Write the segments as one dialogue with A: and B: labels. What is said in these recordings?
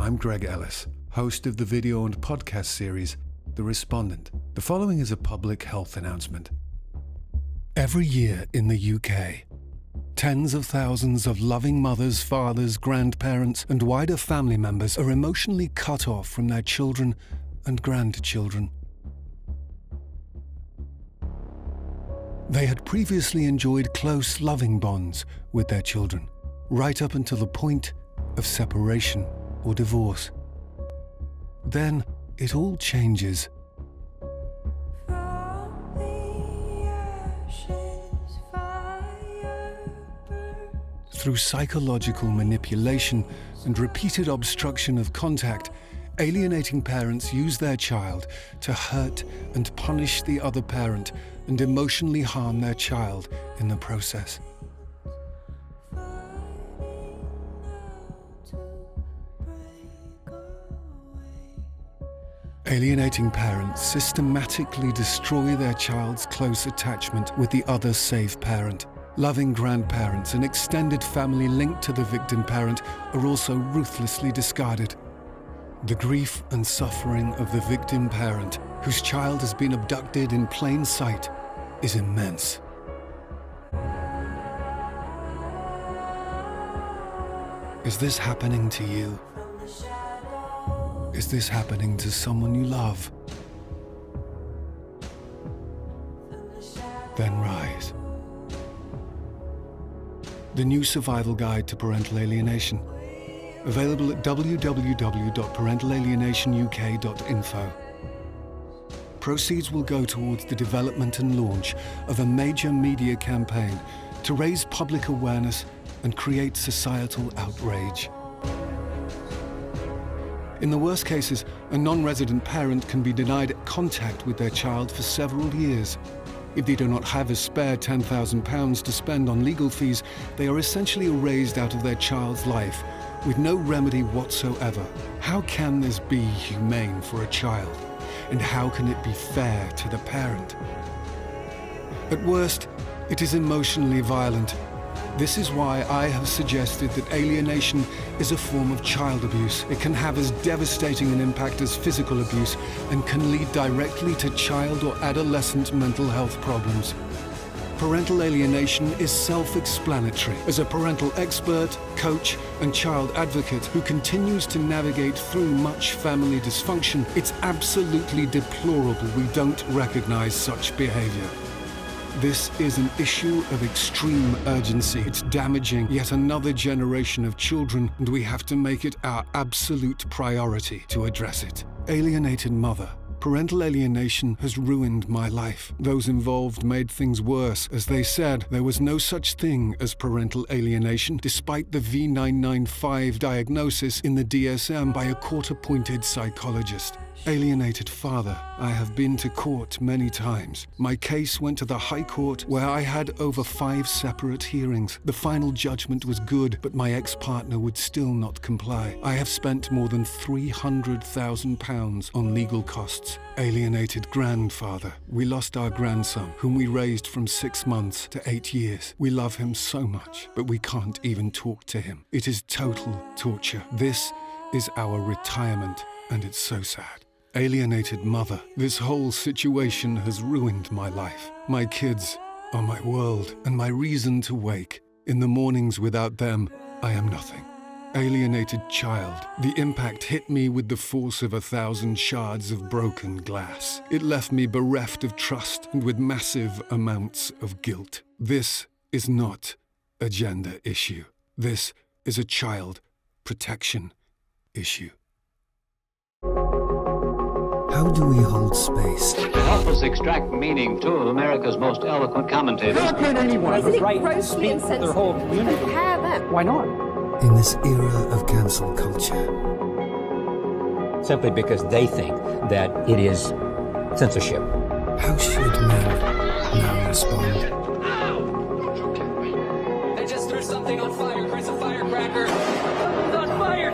A: I'm Greg Ellis, host of the video and podcast series, The Respondent. The following is a public health announcement. Every year in the UK, tens of thousands of loving mothers, fathers, grandparents, and wider family members are emotionally cut off from their children and grandchildren. They had previously enjoyed close, loving bonds with their children, right up until the point of separation or divorce. Then it all changes. Through psychological manipulation and repeated obstruction of contact, alienating parents use their child to hurt and punish the other parent and emotionally harm their child in the process. Alienating parents systematically destroy their child's close attachment with the other safe parent. Loving grandparents and extended family linked to the victim parent are also ruthlessly discarded. The grief and suffering of the victim parent, whose child has been abducted in plain sight, is immense. Is this happening to you? Is this happening to someone you love? Then rise. The new survival guide to parental alienation. Available at www.parentalalienatiονuk.info. Proceeds will go towards the development and launch of a major media campaign to raise public awareness and create societal outrage. In the worst cases, a non-resident parent can be denied contact with their child for several years. If they do not have a spare £10,000 to spend on legal fees, they are essentially erased out of their child's life with no remedy whatsoever. How can this be humane for a child? And how can it be fair to the parent? At worst, it is emotionally violent. This is why I have suggested that alienation is a form of child abuse. It can have as devastating an impact as physical abuse and can lead directly to child or adolescent mental health problems. Parental alienation is self-explanatory. As a parental expert, coach, and child advocate who continues to navigate through much family dysfunction, it's absolutely deplorable we don't recognize such behavior. This is an issue of extreme urgency. It's damaging yet another generation of children, and we have to make it our absolute priority to address it. Alienated mother. Parental alienation has ruined my life. Those involved made things worse. As they said, there was no such thing as parental alienation, despite the V995 diagnosis in the DSM by a court-appointed psychologist. Alienated father. I have been to court many times. My case went to the High Court, where I had over 5 separate hearings. The final judgment was good, but my ex-partner would still not comply. I have spent more than £300,000 on legal costs. Alienated grandfather. We lost our grandson, whom we raised from 6 months to 8 years. We love him so much, but we can't even talk to him. It is total torture. This is our retirement, and it's so sad. Alienated mother. This whole situation has ruined my life. My kids are my world and my reason to wake. In the mornings without them, I am nothing. Alienated child. The impact hit me with the force of 1,000 shards of broken glass. It left me bereft of trust and with massive amounts of guilt. This is not a gender issue. This is a child protection issue. How do we hold space?
B: To help us extract meaning, 2 of America's most eloquent commentators.
C: How can anyone have the right to speak for their whole community? Why not?
A: In this era of cancel culture.
D: Simply because they think that it is censorship.
A: How should men now respond?
E: They just threw something on fire. Chris, a firecracker. It's on fire.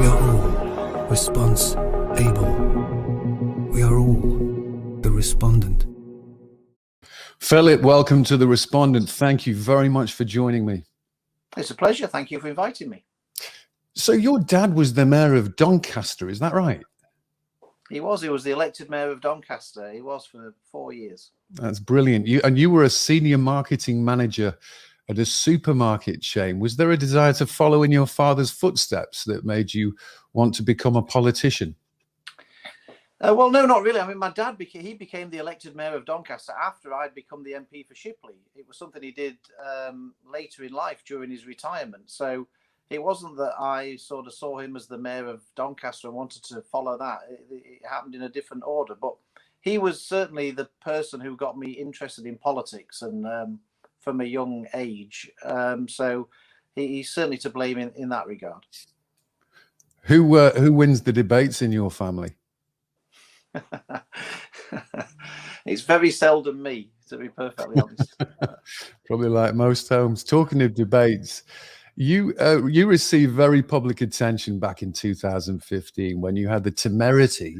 A: We are all response able. We are all the respondent. Philip, welcome to the Respondent. Thank you very much for joining me.
F: It's a pleasure. Thank you for inviting me.
A: So your dad was the mayor of Doncaster, is that right?
F: He was the elected mayor of Doncaster. He was for 4 years.
A: That's brilliant. You were a senior marketing manager at a supermarket chain. Was there a desire to follow in your father's footsteps that made you want to become a politician?
F: Well, no, not really. I mean, my dad became the elected mayor of Doncaster after I'd become the MP for Shipley. It was something he did later in life during his retirement. So it wasn't that I sort of saw him as the mayor of Doncaster and wanted to follow that. It happened in a different order. But he was certainly the person who got me interested in politics and from a young age. So he's certainly to blame in that regard.
A: Who wins the debates in your family?
F: It's very seldom me, to be perfectly honest.
A: Probably like most homes. Talking of debates, you received very public attention back in 2015 when you had the temerity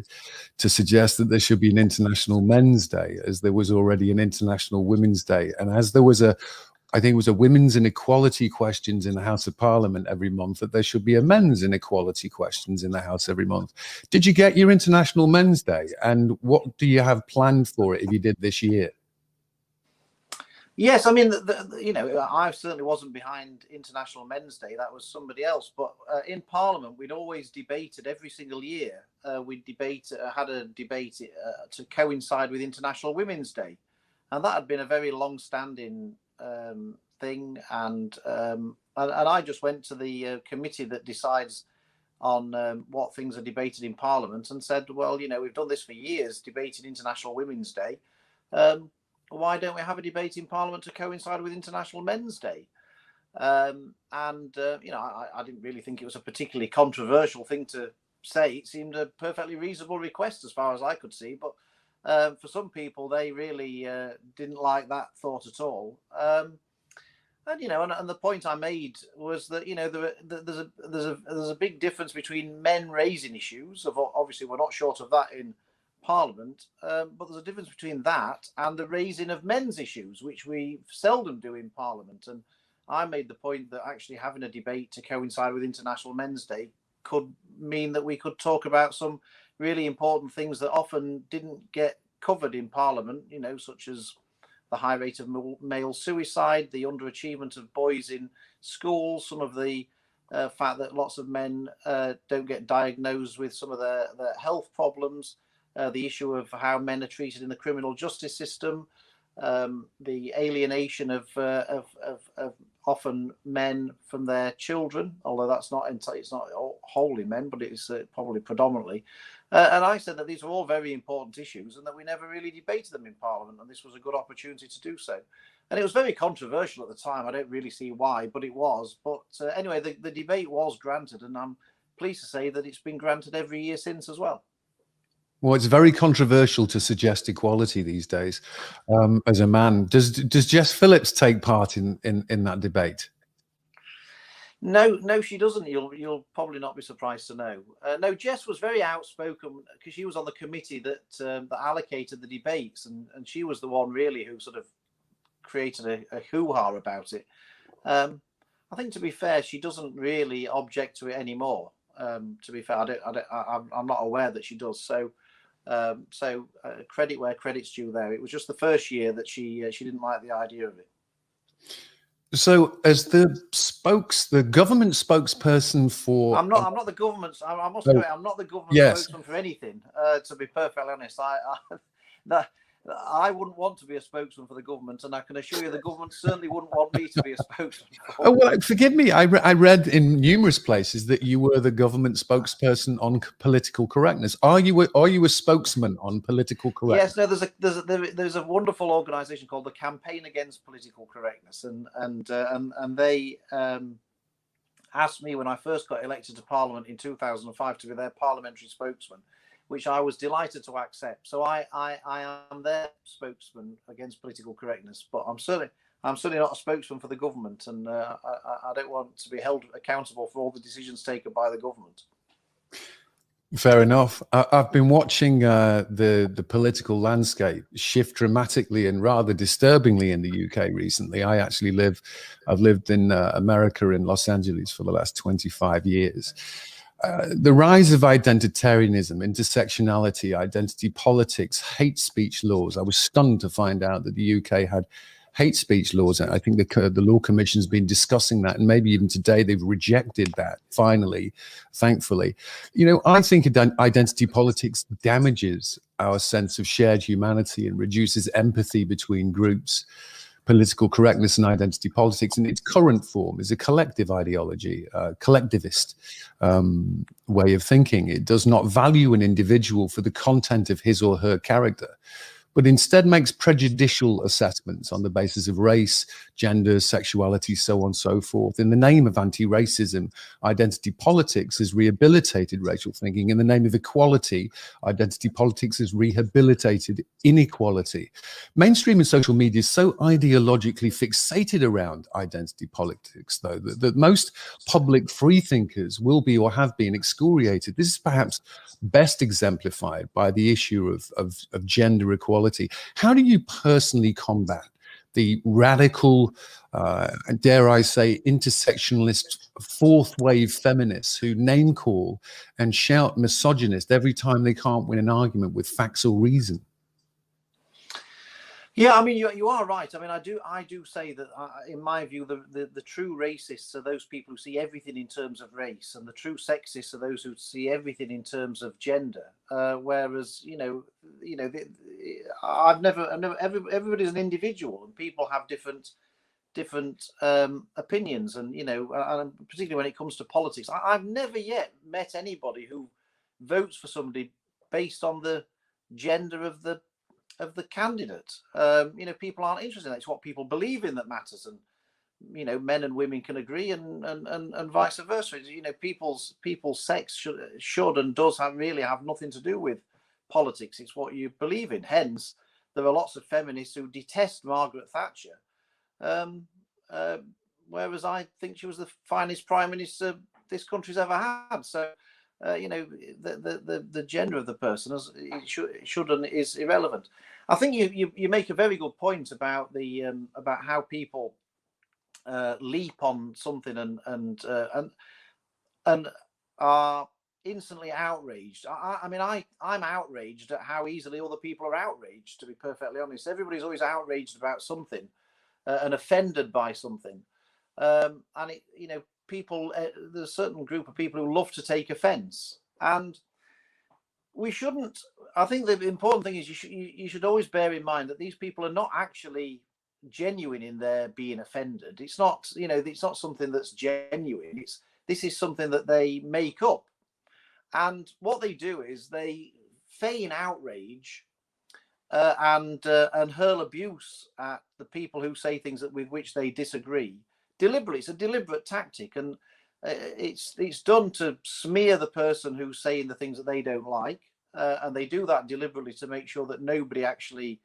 A: to suggest that there should be an International Men's Day, as there was already an International Women's Day, and as there was I think it was a women's inequality questions in the House of Parliament every month, that there should be a men's inequality questions in the House every month. Did you get your International Men's Day? And what do you have planned for it if you did this year?
F: Yes, I mean, I certainly wasn't behind International Men's Day. That was somebody else. But in Parliament, we'd always debated every single year. We'd had a debate to coincide with International Women's Day. And that had been a very long-standing thing, and I just went to the committee that decides on what things are debated in Parliament and said, well, we've done this for years, debating International Women's Day. Why don't we have a debate in Parliament to coincide with International Men's Day? I didn't really think it was a particularly controversial thing to say. It seemed a perfectly reasonable request as far as I could see, but for some people, they really didn't like that thought at all. And the point I made was that there's a big difference between men raising issues. Obviously, we're not short of that in Parliament, but there's a difference between that and the raising of men's issues, which we seldom do in Parliament. And I made the point that actually having a debate to coincide with International Men's Day could mean that we could talk about some really important things that often didn't get covered in Parliament, such as the high rate of male suicide, the underachievement of boys in schools, some of the fact that lots of men don't get diagnosed with some of their health problems, the issue of how men are treated in the criminal justice system, the alienation of often men from their children, although it's not wholly men, but it's probably predominantly. And I said that these are all very important issues and that we never really debated them in Parliament, and this was a good opportunity to do so. And it was very controversial at the time. I don't really see why, but it was. But anyway, the debate was granted, and I'm pleased to say that it's been granted every year since as well.
A: Well, it's very controversial to suggest equality these days. As a man, does Jess Phillips take part in that debate?
F: No, she doesn't. You'll probably not be surprised to know. No, Jess was very outspoken because she was on the committee that allocated the debates, and she was the one really who sort of created a hoo-ha about it. I think, to be fair, she doesn't really object to it anymore. To be fair, I'm not aware that she does. So credit where credit's due there. It was just the first year that she didn't like the idea of it.
A: So, as the government spokesperson for,
F: I'm not the government's. I must admit, I'm not the government spokesman for anything. To be perfectly honest, I wouldn't want to be a spokesman for the government, and I can assure you the government certainly wouldn't want me to be a spokesman.
A: Oh, well, forgive me. I read in numerous places that you were the government spokesperson on political correctness. Are you a spokesman on political correctness?
F: Yes. No. There's a wonderful organisation called the Campaign Against Political Correctness, and they asked me when I first got elected to Parliament in 2005 to be their parliamentary spokesman, which I was delighted to accept. So I am their spokesman against political correctness, but I'm certainly not a spokesman for the government, and I don't want to be held accountable for all the decisions taken by the government.
A: Fair enough. I've been watching the political landscape shift dramatically and rather disturbingly in the UK recently. I've lived in America, in Los Angeles, for the last 25 years. The rise of identitarianism, intersectionality, identity politics, hate speech laws. I was stunned to find out that the UK had hate speech laws. I think the Law Commission's been discussing that, and maybe even today they've rejected that, finally, thankfully. You know, I think identity politics damages our sense of shared humanity and reduces empathy between groups. Political correctness and identity politics in its current form is a collective ideology, collectivist way of thinking. It does not value an individual for the content of his or her character, but instead makes prejudicial assessments on the basis of race, gender, sexuality, so on and so forth. In the name of anti-racism, identity politics has rehabilitated racial thinking. In the name of equality, identity politics has rehabilitated inequality. Mainstream and social media is so ideologically fixated around identity politics, though, that most public freethinkers will be or have been excoriated. This is perhaps best exemplified by the issue of gender equality. How do you personally combat the radical, dare I say, intersectionalist fourth wave feminists who name call and shout misogynist every time they can't win an argument with facts or reason?
F: Yeah, I mean, you are right. I mean, I do say that, in my view, the true racists are those people who see everything in terms of race, and the true sexists are those who see everything in terms of gender. Whereas, everybody's an individual, and people have different opinions, and and particularly when it comes to politics, I've never yet met anybody who votes for somebody based on the gender of the candidate. People aren't interested in that. It's what people believe in that matters, and men and women can agree, and vice versa. People's sex should and does really have nothing to do with politics. It's what you believe in. Hence, there are lots of feminists who detest Margaret Thatcher, whereas I think she was the finest prime minister this country's ever had. So the gender of the person should and is irrelevant. I think you make a very good point about about how people leap on something and are instantly outraged. I'm outraged at how easily other people are outraged, to be perfectly honest. Everybody's always outraged about something and offended by something, people, there's a certain group of people who love to take offense, and we shouldn't. I think the important thing is you should always bear in mind that these people are not actually genuine in their being offended. It's not, it's not something that's genuine. This is something that they make up, and what they do is they feign outrage and hurl abuse at the people who say things with which they disagree. Deliberately, it's a deliberate tactic, and it's done to smear the person who's saying the things that they don't like, and they do that deliberately to make sure that nobody actually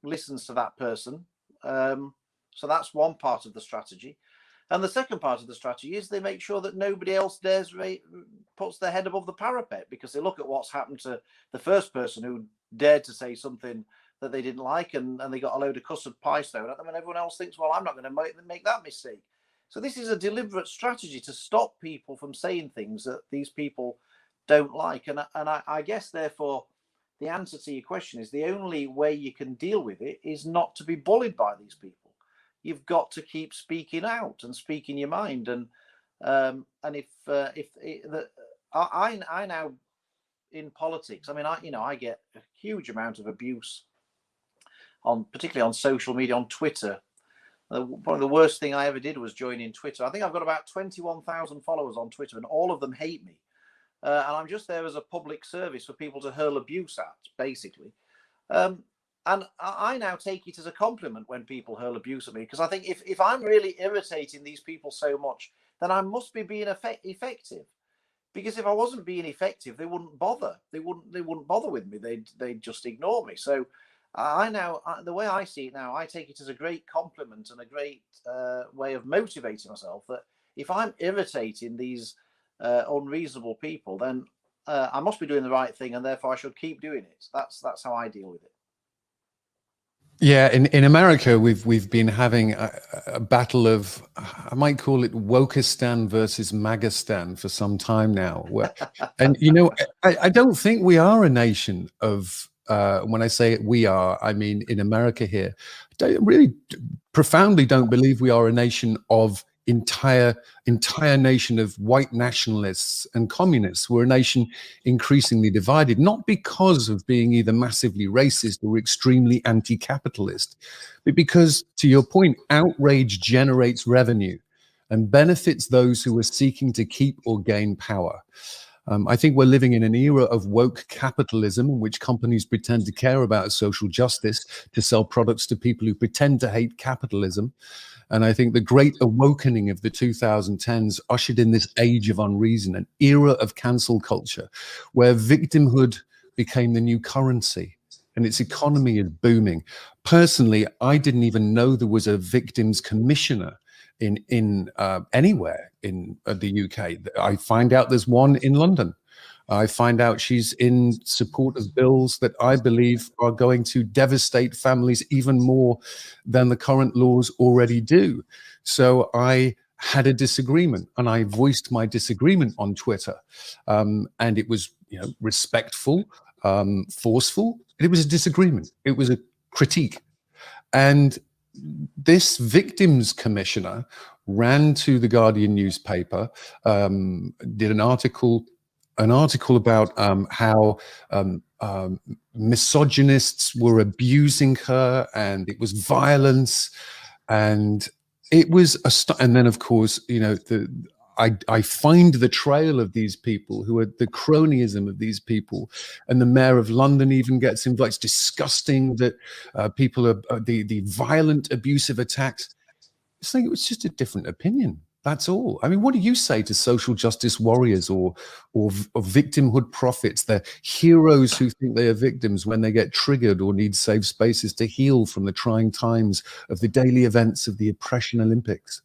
F: listens to that person. So that's one part of the strategy, and the second part of the strategy is they make sure that nobody else puts their head above the parapet, because they look at what's happened to the first person who dared to say something that they didn't like, and they got a load of custard pie thrown at them, and everyone else thinks, well, I'm not going to make that mistake. So this is a deliberate strategy to stop people from saying things that these people don't like, and I guess therefore the answer to your question is the only way you can deal with it is not to be bullied by these people. You've got to keep speaking out and speaking your mind, and I now in politics, I get a huge amount of abuse particularly on social media, on Twitter. One of the worst thing I ever did was join in Twitter. I think I've got about 21,000 followers on Twitter, and all of them hate me. And I'm just there as a public service for people to hurl abuse at, basically. And I now take it as a compliment when people hurl abuse at me, because I think if I'm really irritating these people so much, then I must be being effective. Because if I wasn't being effective, they wouldn't bother. They wouldn't bother with me. They'd just ignore me. So the way I see it now, I take it as a great compliment and a great way of motivating myself, that if I'm irritating these unreasonable people, then I must be doing the right thing, and therefore I should keep doing it. That's how I deal with it.
A: Yeah, in America, we've been having a battle of, I might call it Wokistan versus Magistan for some time now. And you know, I don't think we are a nation of. When I say we are, I mean in America here. I really profoundly don't believe we are a nation of entire nation of white nationalists and communists. We're a nation increasingly divided, not because of being either massively racist or extremely anti-capitalist, but because, to your point, outrage generates revenue and benefits those who are seeking to keep or gain power. I think we're living in an era of woke capitalism in which companies pretend to care about social justice to sell products to people who pretend to hate capitalism. And I think the great awakening of the 2010s ushered in this age of unreason, an era of cancel culture, where victimhood became the new currency and its economy is booming. Personally, I didn't even know there was a victims commissioner in anywhere in the UK. I find out there's one in London. I find out she's in support of bills that I believe are going to devastate families even more than the current laws already do. So I had a disagreement, and I voiced my disagreement on Twitter, and it was, you know, respectful, forceful. It was a disagreement. It was a critique, and this victims commissioner ran to the Guardian newspaper, did an article about how misogynists were abusing her, and it was violence, and it was and then of course, you know, I find the trail of these people, who are the cronyism of these people, and the mayor of London even gets involved. It's disgusting that people are the violent, abusive attacks. It's like, it was just a different opinion. That's all. I mean, what do you say to social justice warriors or victimhood prophets, the heroes who think they are victims when they get triggered or need safe spaces to heal from the trying times of the daily events of the oppression Olympics?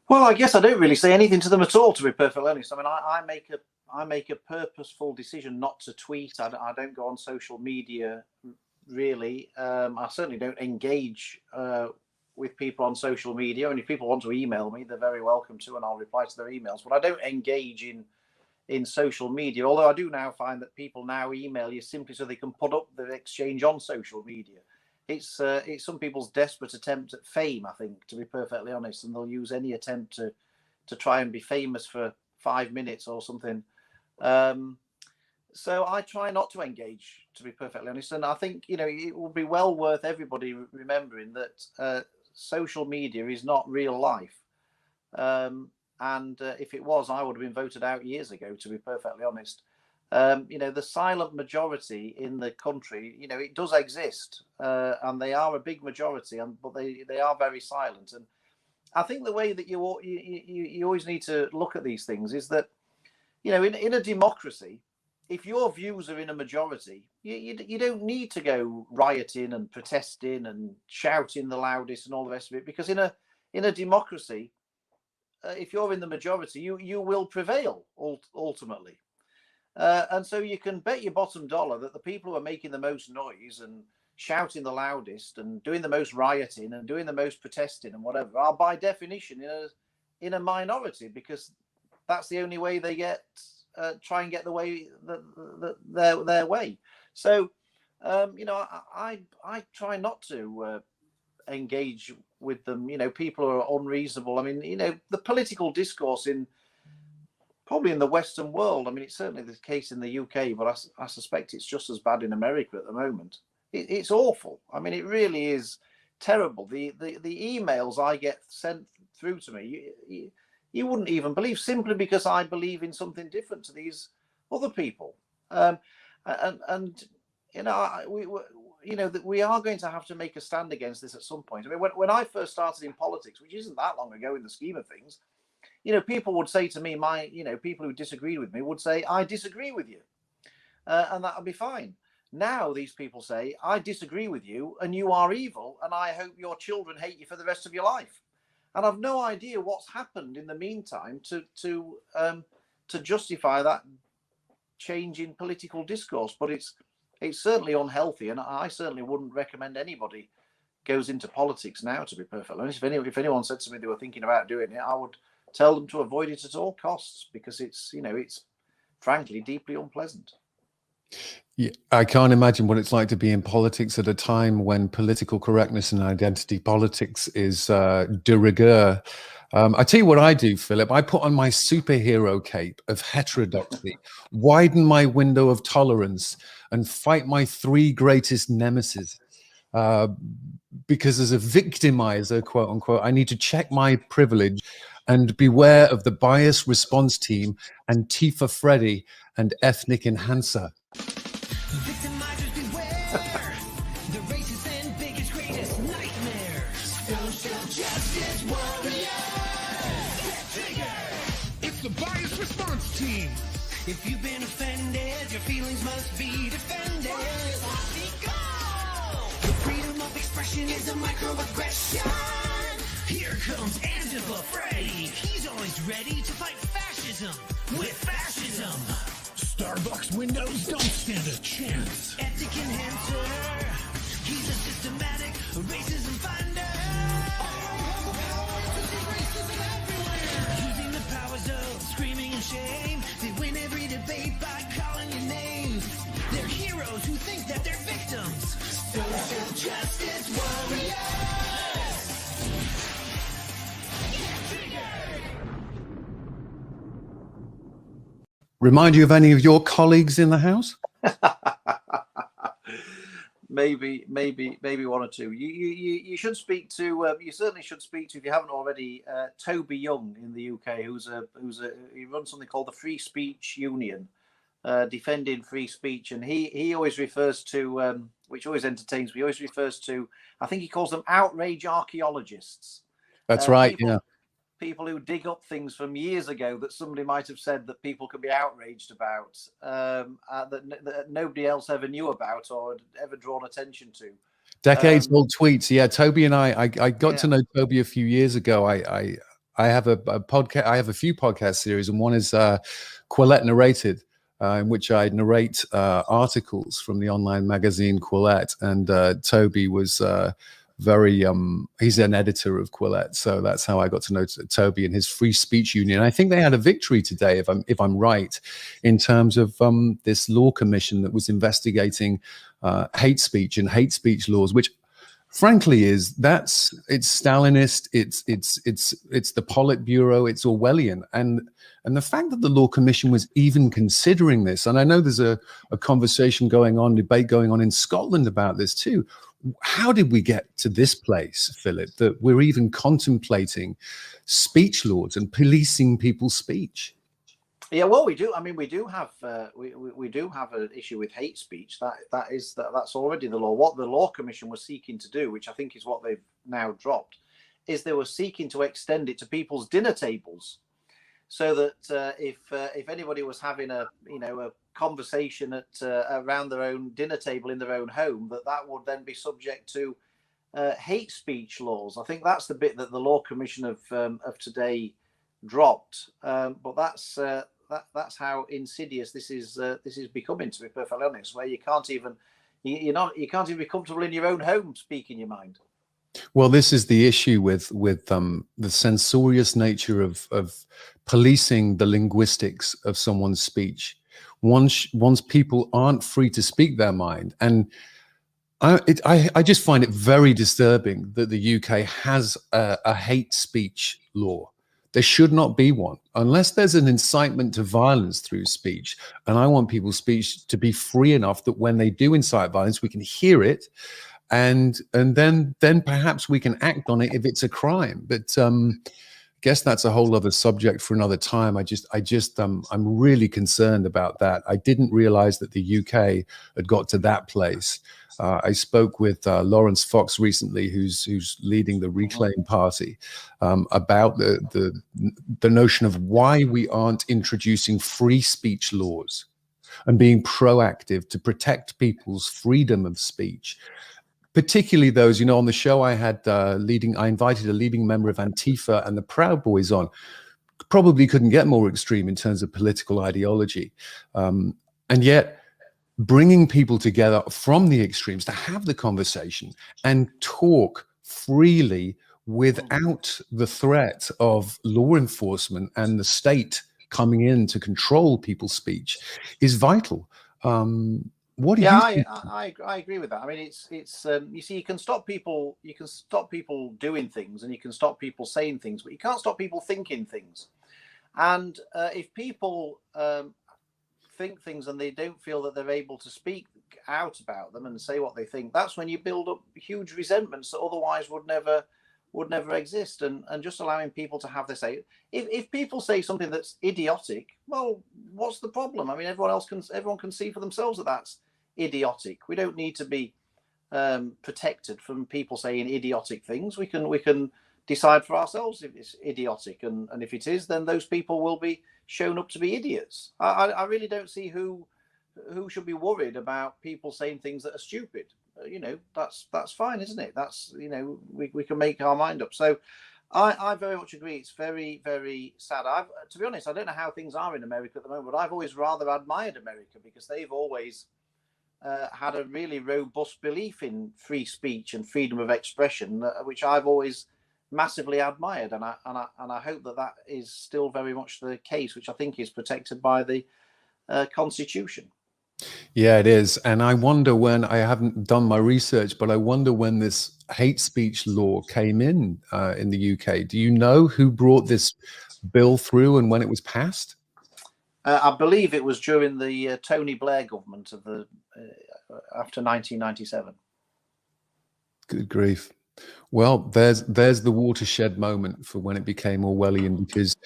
F: Well, I guess I don't really say anything to them at all, to be perfectly honest. I mean, I make a purposeful decision not to tweet. I don't go on social media, really. I certainly don't engage with people on social media. And if people want to email me, they're very welcome to, and I'll reply to their emails. But I don't engage in social media, although I do now find that people now email you simply so they can put up the exchange on social media. It's some people's desperate attempt at fame, I think, to be perfectly honest, and they'll use any attempt to try and be famous for 5 minutes or something. So I try not to engage, to be perfectly honest. And I think, you know, it will be well worth everybody remembering that social media is not real life. And if it was, I would have been voted out years ago, to be perfectly honest. You know, the silent majority in the country, you know, it does exist, and they are a big majority, but they are very silent. And I think the way that you always need to look at these things is that, you know, in a democracy, if your views are in a majority, you don't need to go rioting and protesting and shouting the loudest and all the rest of it, because in a democracy, if you're in the majority, you will prevail ultimately. And so you can bet your bottom dollar that the people who are making the most noise and shouting the loudest and doing the most rioting and doing the most protesting and whatever are by definition in a minority, because that's the only way they try and get the way their way. So you know, I try not to engage with them. You know, people are unreasonable. I mean, you know, the political discourse probably in the Western world, I mean, it's certainly the case in the UK, but I suspect it's just as bad in America at the moment. It's awful. I mean, it really is terrible. The emails I get sent through to me, you wouldn't even believe, simply because I believe in something different to these other people. And you know, we are going to have to make a stand against this at some point. I mean, when I first started in politics, which isn't that long ago in the scheme of things, you know, people would say to me, people who disagreed with me would say, I disagree with you. And that would be fine. Now these people say, I disagree with you and you are evil, and I hope your children hate you for the rest of your life. And I've no idea what's happened in the meantime to to justify that change in political discourse. But it's certainly unhealthy, and I certainly wouldn't recommend anybody goes into politics now, to be perfectly honest. If anyone said to me they were thinking about doing it, I would tell them to avoid it at all costs, because it's frankly deeply unpleasant.
A: Yeah, I can't imagine what it's like to be in politics at a time when political correctness and identity politics is de rigueur. I tell you what I do, Philip. I put on my superhero cape of heterodoxy, widen my window of tolerance, and fight my 3 greatest nemesis. Because as a victimizer, quote unquote, I need to check my privilege and beware of the bias response team, Antifa Freddy, and ethnic enhancer.
E: Victimizers beware. The racist and biggest greatest nightmares. Social justice warriors. Get triggered. It's the bias response team. If you've been offended, your feelings must be defended. The freedom of expression is a microaggression. Here comes Antifa Freddy. He's always ready to fight fascism with fascism. Starbucks windows don't stand a chance. Ethic enhancer. He's a systematic racism finder. Using the powers of screaming and shame, they win every debate by calling your names. They're heroes who think that they're victims. Social justice warriors.
A: Remind you of any of your colleagues in the House?
F: maybe one or two. You should speak to. You certainly should speak to, if you haven't already, Toby Young in the UK, he runs something called the Free Speech Union, defending free speech, and he always refers to, which always entertains me. He always refers to, I think he calls them outrage archaeologists.
A: That's right.
F: People who dig up things from years ago that somebody might have said that people could be outraged about, that nobody else ever knew about or had ever drawn attention to.
A: Decades old tweets. Yeah, Toby and I got to know Toby a few years ago. I have a podcast. I have a few podcast series, and one is Quillette Narrated, in which I narrate articles from the online magazine Quillette. And Toby was very he's an editor of Quillette, so that's how I got to know Toby and his Free Speech Union. I think they had a victory today, if I'm right, in terms of this law commission that was investigating hate speech and hate speech laws, which frankly it's Stalinist, it's the Politburo, it's Orwellian, and the fact that the law commission was even considering this, and I know there's a conversation going on, debate going on in Scotland about this too. How did we get to this place, Philip, that we're even contemplating speech laws and policing people's speech?
F: Yeah, well, we do. I mean, we do have we do have an issue with hate speech. That's already the law. What the Law Commission was seeking to do, which I think is what they've now dropped, is they were seeking to extend it to people's dinner tables, so that if anybody was having a conversation at around their own dinner table in their own home, that would then be subject to hate speech laws. I think that's the bit that the Law Commission of today dropped. But that's how insidious this is becoming, to be perfectly honest, where you can't even be comfortable in your own home speaking your mind.
A: Well, this is the issue with the censorious nature of policing the linguistics of someone's speech. Once people aren't free to speak their mind, and I just find it very disturbing that the UK has a hate speech law. There should not be one unless there's an incitement to violence through speech. And I want people's speech to be free enough that when they do incite violence, we can hear it, and then perhaps we can act on it if it's a crime. But I guess that's a whole other subject for another time. I'm really concerned about that. I didn't realize that the UK had got to that place. I spoke with Lawrence Fox recently, who's leading the Reclaim Party, about the notion of why we aren't introducing free speech laws and being proactive to protect people's freedom of speech. Particularly those, on the show I had I invited a leading member of Antifa and the Proud Boys on. probably couldn't get more extreme in terms of political ideology. And yet, bringing people together from the extremes to have the conversation and talk freely without the threat of law enforcement and the state coming in to control people's speech is vital. What do you think?
F: I agree with that. I mean, it's you see, you can stop people doing things, and you can stop people saying things, but you can't stop people thinking things. And if people think things and they don't feel that they're able to speak out about them and say what they think, that's when you build up huge resentments that otherwise would never exist. And just allowing people to have their say. If people say something that's idiotic, well, what's the problem? I mean, everyone can see for themselves that that's idiotic. We don't need to be protected from people saying idiotic things. We can decide for ourselves if it's idiotic, and if it is, then those people will be shown up to be idiots. I really don't see who should be worried about people saying things that are stupid. That's fine, isn't it? That's, we can make our mind up. So I very much agree. It's very, very sad. To be honest, I don't know how things are in America at the moment, but I've always rather admired America because they've always had a really robust belief in free speech and freedom of expression, which I've always massively admired, and I hope that is still very much the case, which I think is protected by the Constitution.
A: Yeah, it is. And I wonder when, I haven't done my research, but I wonder when this hate speech law came in the UK. Do you know who brought this bill through and when it was passed?
F: I believe it was during the Tony Blair government of after 1997.
A: Good grief. Well, there's the watershed moment for when it became Orwellian, because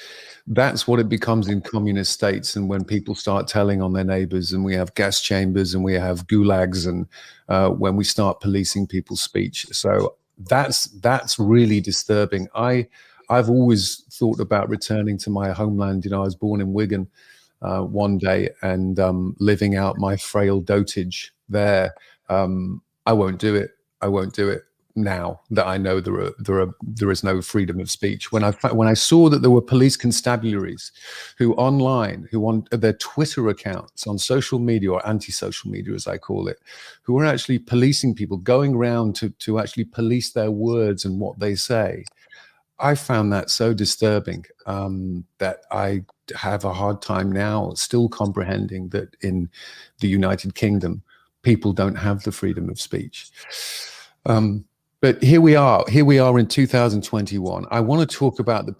A: that's what it becomes in communist states. And when people start telling on their neighbors, and we have gas chambers and we have gulags, and when we start policing people's speech. So that's really disturbing. I've always thought about returning to my homeland. I was born in Wigan one day, and living out my frail dotage there. I won't do it. I won't do it now that I know there is no freedom of speech. When I saw that there were police constabularies who on their Twitter accounts, on social media, or anti-social media as I call it, who were actually policing people, going around to actually police their words and what they say, I found that so disturbing that I have a hard time now still comprehending that in the United Kingdom people don't have the freedom of speech. But here we are in 2021. I want to talk about the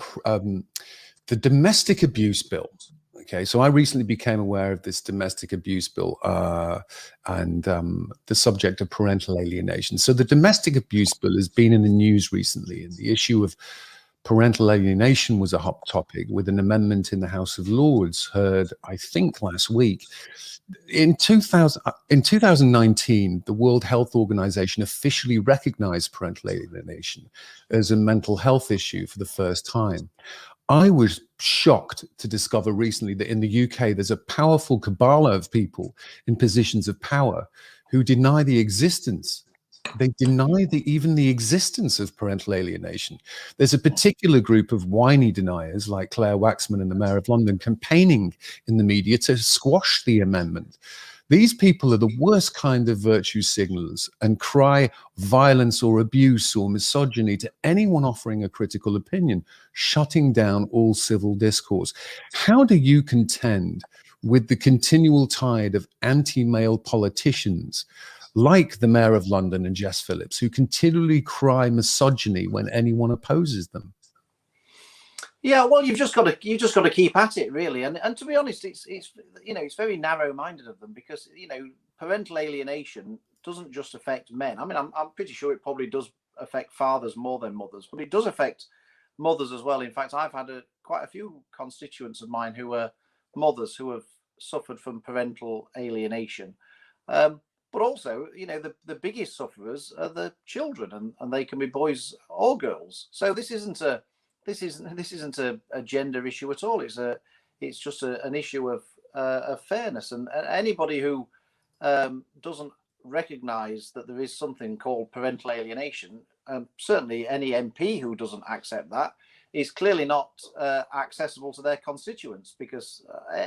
A: domestic abuse bill. Okay, so I recently became aware of this domestic abuse bill and the subject of parental alienation. So the domestic abuse bill has been in the news recently, and the issue of parental alienation was a hot topic, with an amendment in the House of Lords heard, I think, last week. In 2019, the World Health Organization officially recognized parental alienation as a mental health issue for the first time. I was shocked to discover recently that in the UK, there's a powerful cabal of people in positions of power who deny the existence. They deny even the existence of parental alienation. There's a particular group of whiny deniers like Claire Waxman and the Mayor of London campaigning in the media to squash the amendment. These people are the worst kind of virtue signalers and cry violence or abuse or misogyny to anyone offering a critical opinion, shutting down all civil discourse. How do you contend with the continual tide of anti-male politicians like the Mayor of London and Jess Phillips, who continually cry misogyny when anyone opposes them?
F: Yeah, well, you've just got to keep at it, really. And to be honest, it's very narrow-minded of them, because parental alienation doesn't just affect men. I mean, I'm pretty sure it probably does affect fathers more than mothers, but it does affect mothers as well. In fact, I've had quite a few constituents of mine who are mothers who have suffered from parental alienation. But also, the biggest sufferers are the children, and they can be boys or girls. So this isn't a gender issue at all. It's just an issue of fairness, and anybody who doesn't recognise that there is something called parental alienation, certainly any MP who doesn't accept that, is clearly not accessible to their constituents, because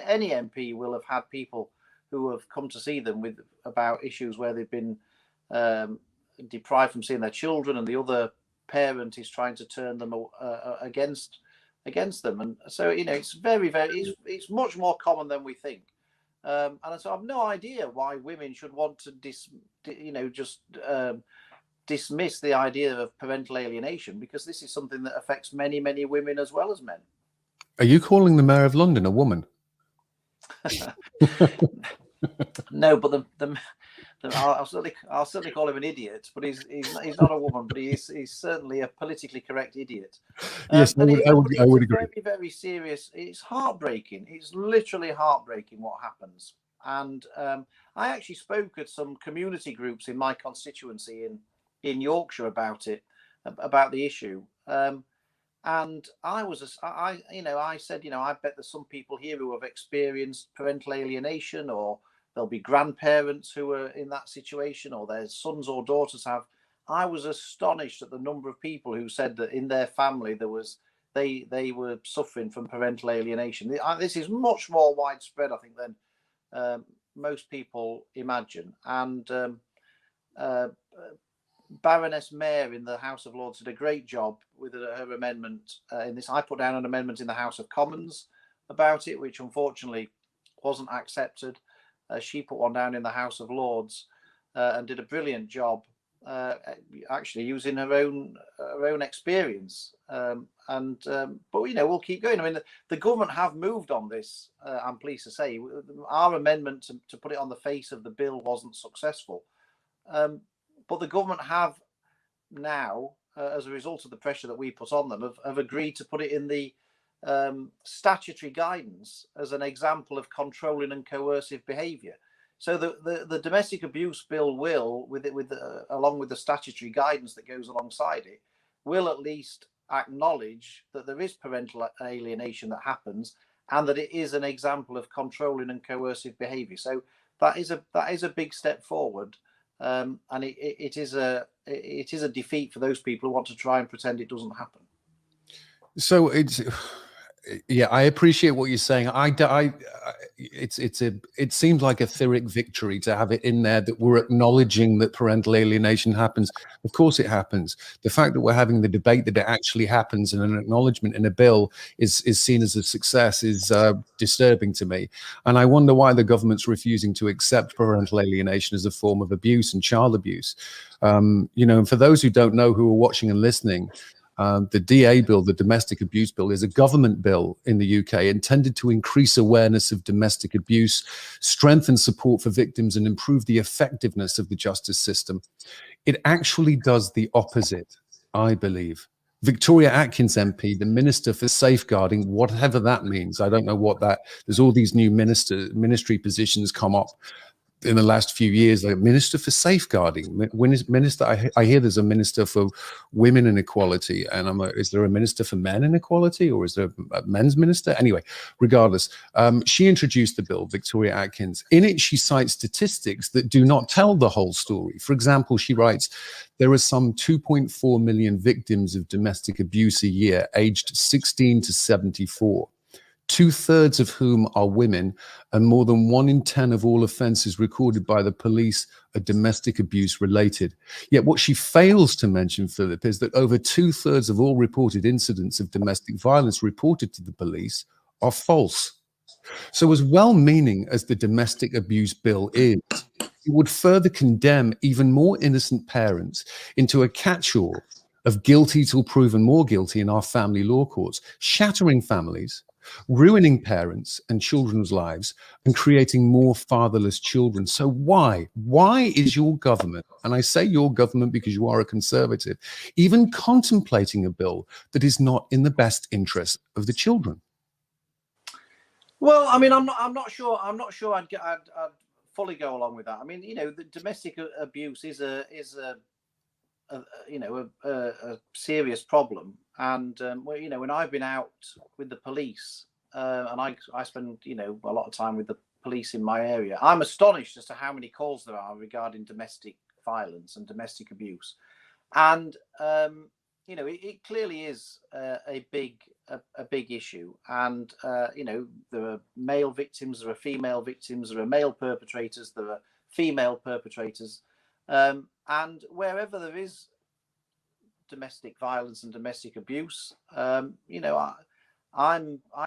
F: any MP will have had people who have come to see them with about issues where they've been deprived from seeing their children, and the other parent is trying to turn them against them. And so, it's it's much more common than we think. And so I've no idea why women should want to dismiss the idea of parental alienation, because this is something that affects many, many women as well as men.
A: Are you calling the Mayor of London a woman?
F: No, but I'll certainly call him an idiot. But he's not a woman, but he's certainly a politically correct idiot.
A: Yes, I would agree.
F: Very, very serious. It's heartbreaking. It's literally heartbreaking what happens. And I actually spoke at some community groups in my constituency in Yorkshire about the issue. And I said, I bet there's some people here who have experienced parental alienation, or there'll be grandparents who are in that situation, or their sons or daughters have. I was astonished at the number of people who said that in their family they were suffering from parental alienation. This is much more widespread, I think, than most people imagine. And Baroness Mayer in the House of Lords did a great job with her amendment in this. I put down an amendment in the House of Commons about it, which unfortunately wasn't accepted. She put one down in the House of Lords and did a brilliant job, actually using her own experience. But we'll keep going. I mean, the government have moved on this. I'm pleased to say our amendment to put it on the face of the bill wasn't successful. But the government have now, as a result of the pressure that we put on them, have agreed to put it in the statutory guidance as an example of controlling and coercive behaviour. So the domestic abuse bill will, along with the statutory guidance that goes alongside it, will at least acknowledge that there is parental alienation that happens, and that it is an example of controlling and coercive behaviour. So that is a big step forward. And it is a defeat for those people who want to try and pretend it doesn't happen.
A: So I appreciate what you're saying. It seems like a Pyrrhic victory to have it in there that we're acknowledging that parental alienation happens. Of course it happens. The fact that we're having the debate that it actually happens and an acknowledgement in a bill is seen as a success is disturbing to me. And I wonder why the government's refusing to accept parental alienation as a form of abuse and child abuse. And for those who don't know, who are watching and listening, the DA bill, the domestic abuse bill, is a government bill in the UK intended to increase awareness of domestic abuse, strengthen support for victims, and improve the effectiveness of the justice system. It actually does the opposite, I believe. Victoria Atkins MP, the Minister for Safeguarding, whatever that means, I don't know what that, there's all these new ministry positions come up in the last few years, like Minister for Safeguarding, Minister. I hear there's a Minister for Women and Equality, and is there a Minister for Men and Equality, or is there a Men's Minister? Anyway, regardless, she introduced the bill, Victoria Atkins. In it, she cites statistics that do not tell the whole story. For example, she writes, there are some 2.4 million victims of domestic abuse a year, aged 16 to 74. 2/3 of whom are women, and more than 1 in 10 of all offences recorded by the police are domestic abuse related. Yet what she fails to mention, Philip, is that over 2/3 of all reported incidents of domestic violence reported to the police are false. So as well-meaning as the domestic abuse bill is, it would further condemn even more innocent parents into a catch-all of guilty till proven more guilty in our family law courts, shattering families, ruining parents and children's lives, and creating more fatherless children. So why is your government, and I say your government because you are a Conservative, even contemplating a bill that is not in the best interest of the children?
F: Well, I mean, I'm not sure I'd fully go along with that. I mean, the domestic abuse is a serious problem. And when I've been out with the police, and I spend a lot of time with the police in my area, I'm astonished as to how many calls there are regarding domestic violence and domestic abuse. And you know, it clearly is a big issue, and you know, there are male victims, there are female victims, there are male perpetrators, there are female perpetrators, and wherever there is domestic violence and domestic abuse, you know,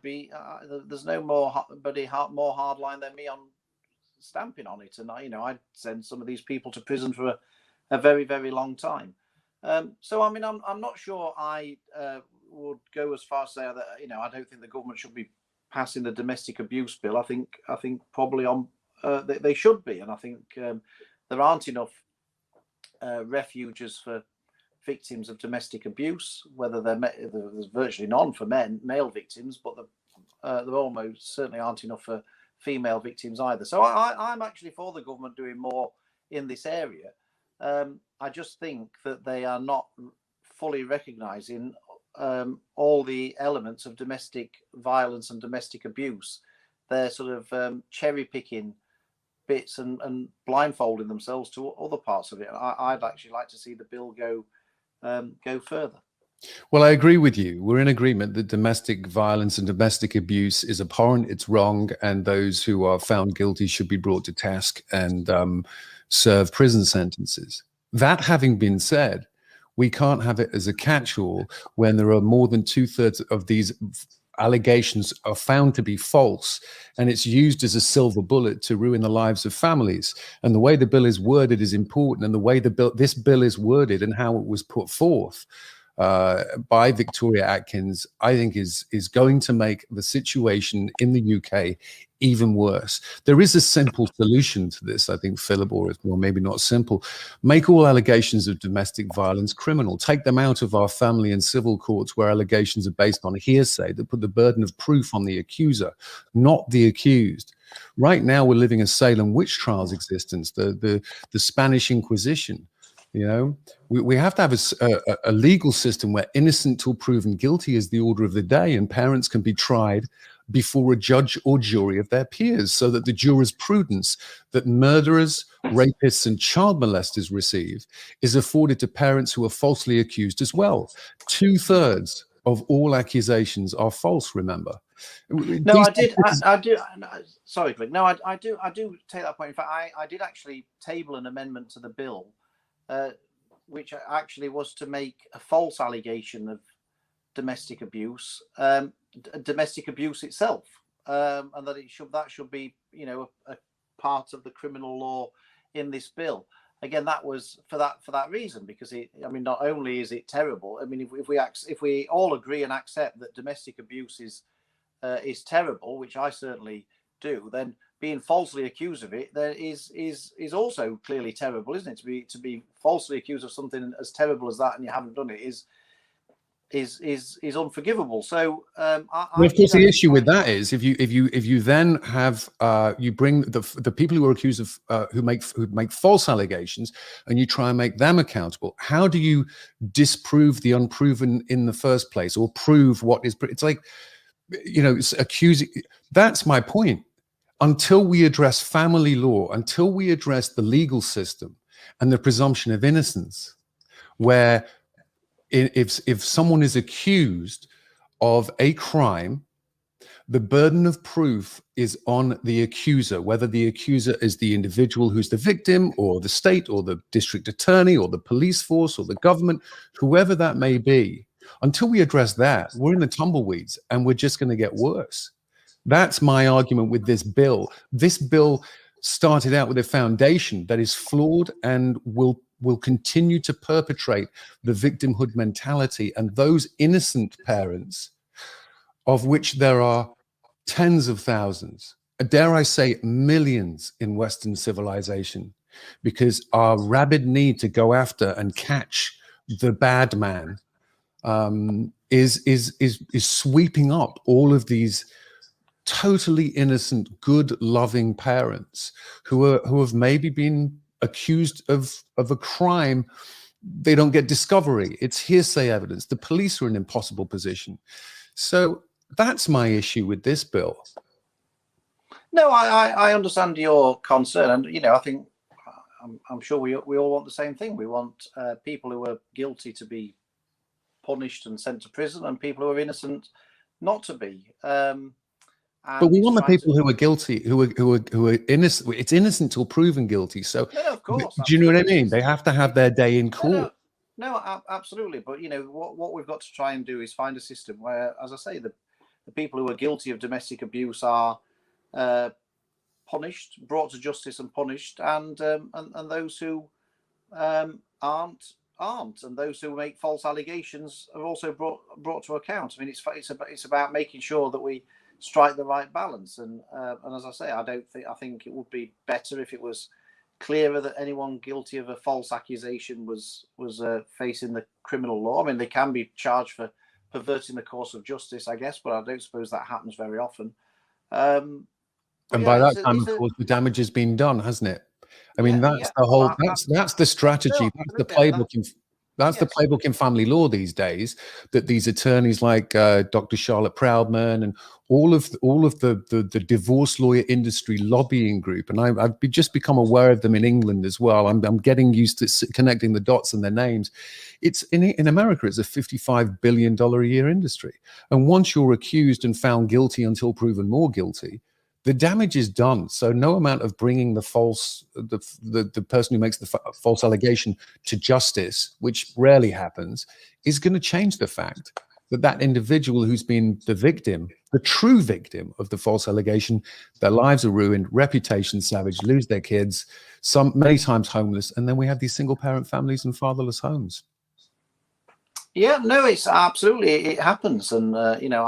F: there's no more hardline than me on stamping on it, and you know, I'd send some of these people to prison for a very, very long time. So I mean, I'm not sure I would go as far as say that, you know, I don't think the government should be passing the domestic abuse bill. I think probably they should be, and I think there aren't enough refuges for victims of domestic abuse. Whether there's virtually none for male victims, but there almost certainly aren't enough for female victims either. So I'm actually for the government doing more in this area. I just think that they are not fully recognising all the elements of domestic violence and domestic abuse. They're sort of cherry picking bits and blindfolding themselves to other parts of it. I'd actually like to see the bill go further.
A: Well, I agree with you. We're in agreement that domestic violence and domestic abuse is abhorrent, it's wrong, and those who are found guilty should be brought to task and serve prison sentences. That having been said, we can't have it as a catch-all when there are more than 2/3 of these allegations are found to be false, and it's used as a silver bullet to ruin the lives of families. And the way the bill is worded is important, and the way this bill is worded and how it was put forth by Victoria Atkins, I think is going to make the situation in the UK even worse. There is a simple solution to this, I think, Philip, or well, maybe not simple. Make all allegations of domestic violence criminal. Take them out of our family and civil courts where allegations are based on hearsay that put the burden of proof on the accuser, not the accused. Right now, we're living a Salem witch trials existence, the Spanish Inquisition. You know, we have to have a legal system where innocent till proven guilty is the order of the day, and parents can be tried before a judge or jury of their peers, so that the jurisprudence that murderers, rapists, and child molesters receive is afforded to parents who are falsely accused as well. 2/3 of all accusations are false, remember.
F: No, I do. Sorry, Greg. No, I do take that point. In fact, I did actually table an amendment to the bill, which actually was to make a false allegation of domestic abuse itself, and that should be, you know, a part of the criminal law in this bill. Again, that was for that reason, because I mean, not only is it terrible. I mean, if we all agree and accept that domestic abuse is terrible, which I certainly do, then being falsely accused of it is also clearly terrible, isn't it? To be falsely accused of something as terrible as that and you haven't done it is unforgivable. So of course,
A: the issue with that is if you then have you bring the people who are accused of who make false allegations, and you try and make them accountable. How do you disprove the unproven in the first place, or prove what is? It's like, you know, accusing. That's my point. Until we address family law, until we address the legal system and the presumption of innocence, where if someone is accused of a crime, the burden of proof is on the accuser, whether the accuser is the individual who's the victim, or the state, or the district attorney, or the police force, or the government, whoever that may be. Until we address that, we're in the tumbleweeds, and we're just going to get worse. That's my argument with this bill. This bill started out with a foundation that is flawed and will continue to perpetrate the victimhood mentality, and those innocent parents, of which there are tens of thousands, dare I say millions in Western civilization, because our rabid need to go after and catch the bad man is sweeping up all of these totally innocent, good, loving parents who have maybe been accused of a crime. They don't get discovery. It's hearsay evidence. The police are in an impossible position. So that's my issue with this bill.
F: No, I understand your concern, and you know, I think I'm sure we all want the same thing. We want people who are guilty to be punished and sent to prison, and people who are innocent not to be.
G: But we want the people who are guilty, who are innocent. It's innocent till proven guilty. So,
F: no, of course,
G: do you know what I mean? They have to have their day in court.
F: No, absolutely. But you know what we've got to try and do is find a system where, as I say, the people who are guilty of domestic abuse are punished, brought to justice and punished, and those who aren't, and those who make false allegations are also brought to account. I mean, it's about making sure that we strike the right balance. And as I say, I think it would be better if it was clearer that anyone guilty of a false accusation was facing the criminal law. I mean, they can be charged for perverting the course of justice, I guess, but I don't suppose that happens very often.
G: And by that time, of course, the damage has been done, hasn't it? I mean, that's the whole. That's the strategy. That's the playbook. That's the playbook in family law these days. That these attorneys like Dr. Charlotte Proudman and all of the divorce lawyer industry lobbying group, and I've just become aware of them in England as well. I'm getting used to connecting the dots and their names. It's in America. It's a $55 billion a year industry, and once you're accused and found guilty until proven more guilty, the damage is done. So no amount of bringing the person who makes the false allegation to justice, which rarely happens, is going to change the fact that that individual who's been the victim, the true victim of the false allegation, their lives are ruined, reputation savaged, lose their kids, many times homeless, and then we have these single parent families and fatherless homes.
F: Yeah, no, it's absolutely, it happens, and you know,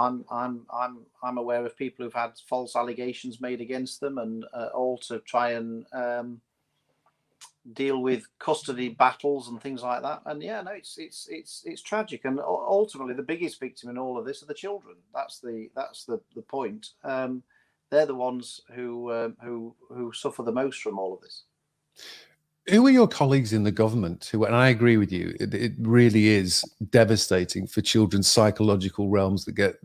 F: I'm aware of people who've had false allegations made against them, and all to try and deal with custody battles and things like that. And yeah, no, it's tragic, and ultimately the biggest victim in all of this are the children. That's the point. They're the ones who suffer the most from all of this.
G: Who are your colleagues in the government who, and I agree with you, it really is devastating for children's psychological realms that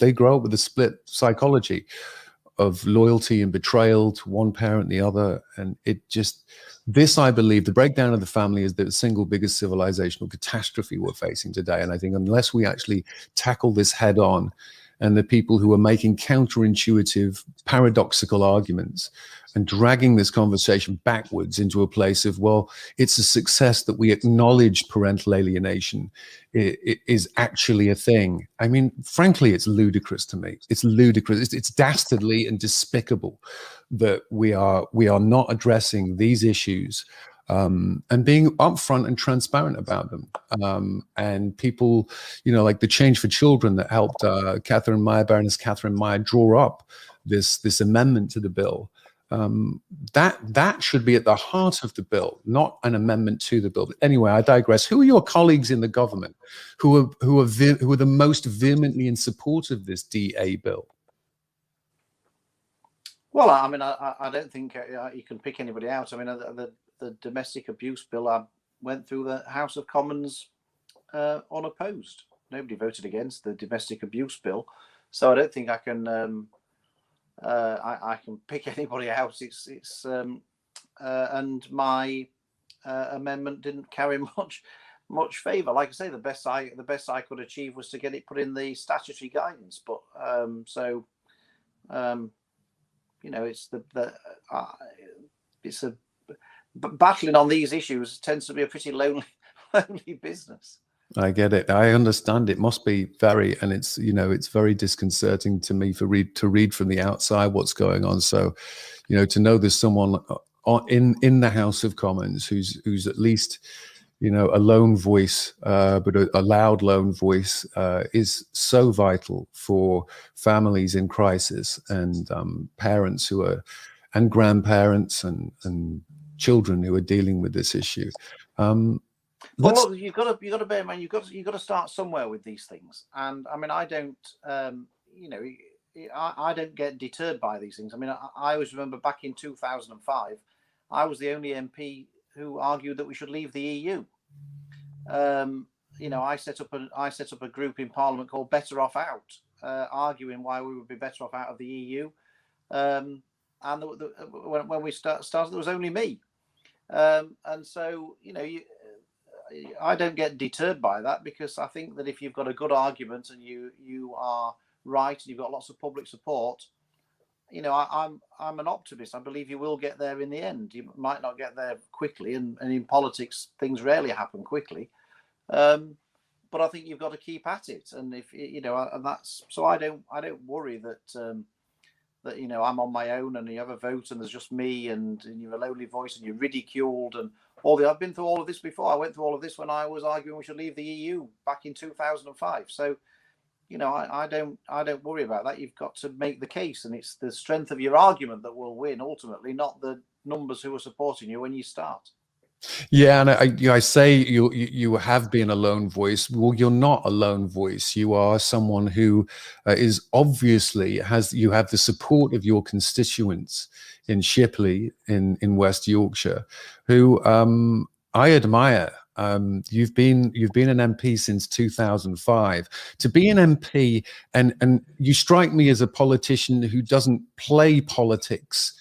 G: they grow up with a split psychology of loyalty and betrayal to one parent, the other. And this, I believe, the breakdown of the family is the single biggest civilizational catastrophe we're facing today. And I think unless we actually tackle this head on, and the people who are making counterintuitive, paradoxical arguments and dragging this conversation backwards into a place of, well, it's a success that we acknowledge parental alienation it is actually a thing. I mean, frankly, it's ludicrous to me. It's ludicrous. It's dastardly and despicable that we are not addressing these issues and being upfront and transparent about them. And people, you know, like the Change for Children that helped Baroness Catherine Meyer draw up this amendment to the bill. That should be at the heart of the bill, not an amendment to the bill. But anyway, I digress. Who are your colleagues in the government who are the most vehemently in support of this DA bill?
F: Well, I mean, I don't think you can pick anybody out. I mean, the domestic abuse bill went through the House of Commons unopposed. Nobody voted against the domestic abuse bill, so I don't think I can. I can pick anybody out. It's and my amendment didn't carry much favour. Like I say, the best I could achieve was to get it put in the statutory guidance. But you know, it's battling on these issues tends to be a pretty lonely business.
G: I get it. I understand. It must be very, and it's, you know, it's very disconcerting to me to read from the outside what's going on. So, you know, to know there's someone in the House of Commons who's at least, you know, a lone voice, but a loud lone voice is so vital for families in crisis and parents who are, and grandparents and children who are dealing with this issue.
F: Well, look, you've got to bear in mind, you've got to start somewhere with these things. And I mean, I don't, you know, I don't get deterred by these things. I mean, I always remember back in 2005, I was the only MP who argued that we should leave the EU. You know, I set up a group in Parliament called Better Off Out, arguing why we would be better off out of the EU. And when we started, there was only me. And so, you know, I don't get deterred by that, because I think that if you've got a good argument and you are right and you've got lots of public support, I'm an optimist. I believe you will get there in the end. You might not get there quickly, and in politics things rarely happen quickly. But I think you've got to keep at it, and if and that's so. I don't worry that I'm on my own and you have a vote and there's just me and you're a lonely voice and you're ridiculed and all the. I've been through all of this before. I went through all of this when I was arguing we should leave the EU back in 2005. So I don't worry about that. You've got to make the case, and it's the strength of your argument that will win ultimately, not the numbers who are supporting you when you start.
G: Yeah, and I say you have been a lone voice. Well, you're not a lone voice. You are someone who is obviously you have the support of your constituents in Shipley in West Yorkshire, who I admire. You've been an MP since 2005. To be an MP, and you strike me as a politician who doesn't play politics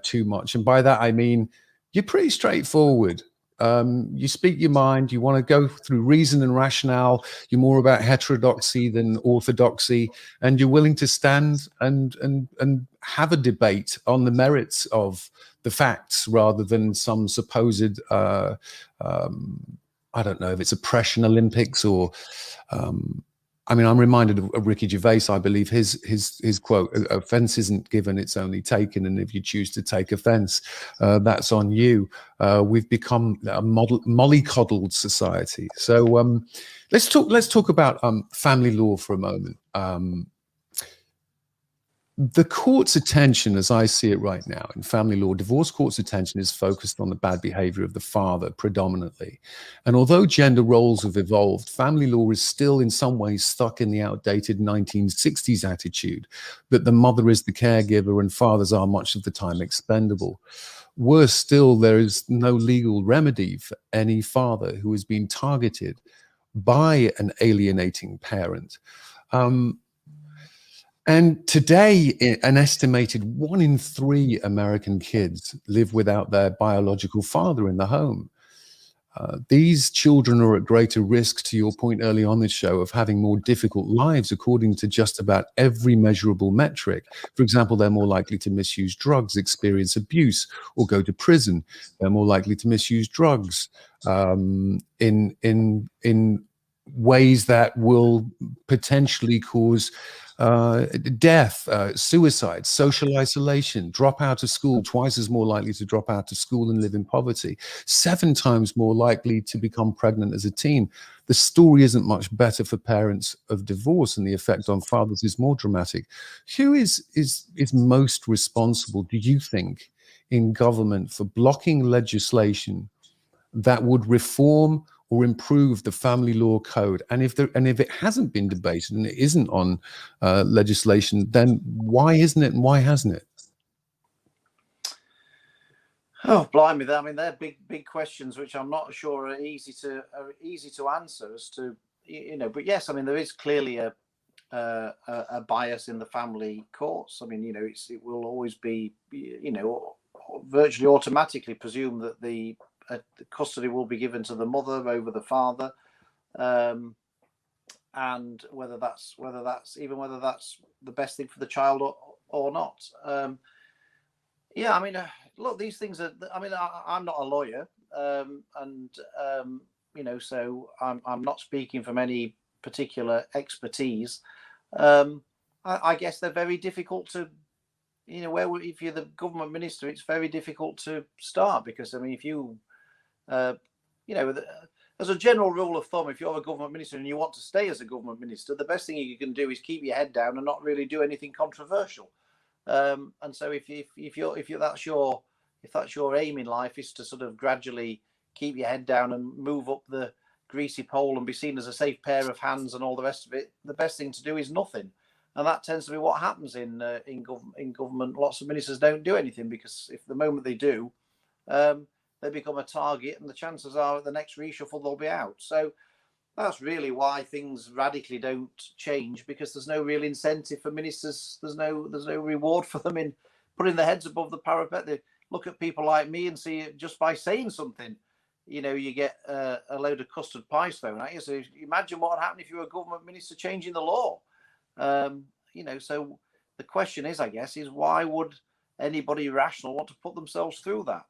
G: too much, and by that I mean, you're pretty straightforward. You speak your mind. You want to go through reason and rationale. You're more about heterodoxy than orthodoxy, and you're willing to stand and have a debate on the merits of the facts rather than some supposed I don't know if it's oppression Olympics or I mean, I'm reminded of Ricky Gervais. I believe his quote: "Offence isn't given; it's only taken. And if you choose to take offence, that's on you." We've become a mollycoddled society. So let's talk about family law for a moment. The court's attention, as I see it right now in family law, divorce court's attention is focused on the bad behavior of the father predominantly. And although gender roles have evolved, family law is still in some ways stuck in the outdated 1960s attitude that the mother is the caregiver and fathers are much of the time expendable. Worse still, there is no legal remedy for any father who has been targeted by an alienating parent. And today, an estimated 1 in 3 American kids live without their biological father in the home. These children are at greater risk, to your point early on this show, of having more difficult lives according to just about every measurable metric. For example, they're more likely to misuse drugs, experience abuse, or go to prison. They're more likely to misuse drugs in ways that will potentially cause death, suicide, social isolation, drop out of school, twice as more likely to drop out of school and live in poverty, 7 times more likely to become pregnant as a teen. The story isn't much better for parents of divorce, and the effect on fathers is more dramatic. Who is most responsible, do you think, in government for blocking legislation that would reform or improve the family law code? And if it hasn't been debated and it isn't on legislation, then why isn't it and why hasn't it?
F: Oh, blimey! I mean, they're big questions, which I'm not sure are easy to answer as to But yes, I mean, there is clearly a bias in the family courts. I mean, it will always be, virtually automatically presume that the custody will be given to the mother over the father, and whether that's the best thing for the child or not. Yeah, I mean, look, these things are. I mean, I'm not a lawyer, so I'm not speaking from any particular expertise. I guess they're very difficult to. If you're the government minister, it's very difficult to start, because I mean, if you as a general rule of thumb, if you're a government minister and you want to stay as a government minister, the best thing you can do is keep your head down and not really do anything controversial. And so if that's your aim in life, is to sort of gradually keep your head down and move up the greasy pole and be seen as a safe pair of hands and all the rest of it, the best thing to do is nothing. And that tends to be what happens in government. Lots of ministers don't do anything, because if the moment they do, they become a target, and the chances are at the next reshuffle they'll be out. So that's really why things radically don't change, because there's no real incentive for ministers. There's no reward for them in putting their heads above the parapet. They look at people like me and see it just by saying something. you get a load of custard pies thrown at you. So imagine what would happen if you were a government minister changing the law. So the question is, I guess, is why would anybody rational want to put themselves through that?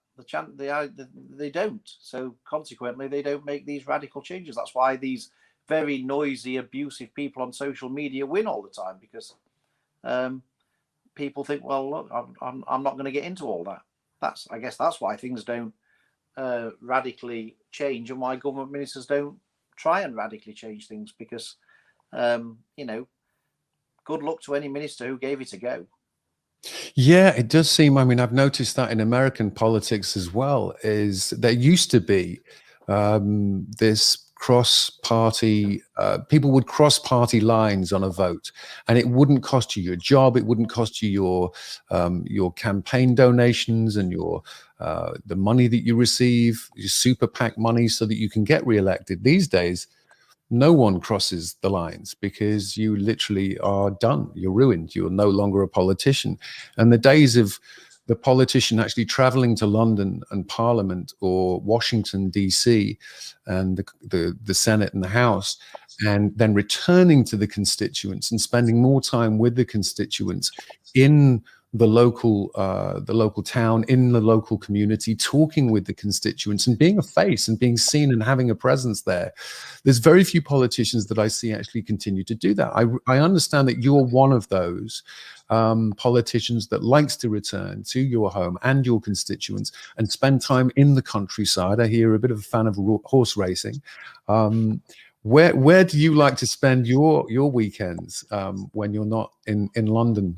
F: They don't. So consequently, they don't make these radical changes. That's why these very noisy, abusive people on social media win all the time, because people think, well, look, I'm not going to get into all that. I guess that's why things don't radically change, and why government ministers don't try and radically change things, because good luck to any minister who gave it a go.
G: Yeah, it does seem, I mean, I've noticed that in American politics as well, is there used to be this cross-party, people would cross party lines on a vote, and it wouldn't cost you your job, it wouldn't cost you your campaign donations and the money that you receive, your super PAC money, so that you can get re-elected. These days, no one crosses the lines, because you literally are done. You're ruined. You're no longer a politician. And the days of the politician actually traveling to London and Parliament, or Washington, DC, and the Senate and the House, and then returning to the constituents and spending more time with the constituents in the local town, in the local community, talking with the constituents and being a face and being seen and having a presence there. There's very few politicians that I see actually continue to do that. I understand that you're one of those politicians that likes to return to your home and your constituents and spend time in the countryside. I hear you're a bit of a fan of horse racing. Where do you like to spend your weekends when you're not in London,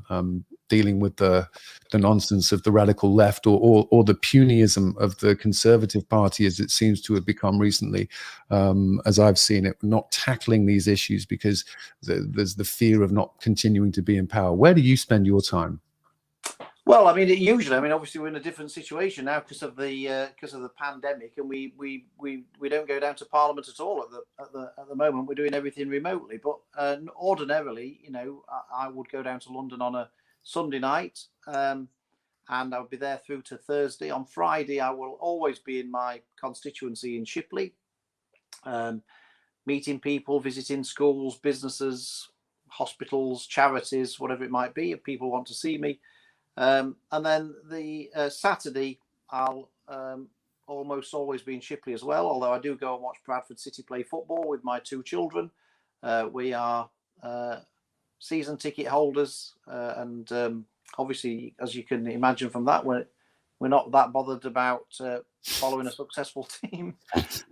G: dealing with the nonsense of the radical left, or the punyism of the Conservative Party, as it seems to have become recently, as I've seen it, not tackling these issues because there's the fear of not continuing to be in power? Where do you spend your time?
F: Well, obviously we're in a different situation now because of the pandemic, and we don't go down to Parliament at all at the moment. We're doing everything remotely. But ordinarily, I would go down to London on a Sunday night, and I would be there through to Thursday. On Friday, I will always be in my constituency in Shipley, meeting people, visiting schools, businesses, hospitals, charities, whatever it might be, if people want to see me. And then the Saturday, I'll almost always be in Shipley as well, although I do go and watch Bradford City play football with my two children. We are season ticket holders, and obviously, as you can imagine from that, we're not that bothered about following a successful team.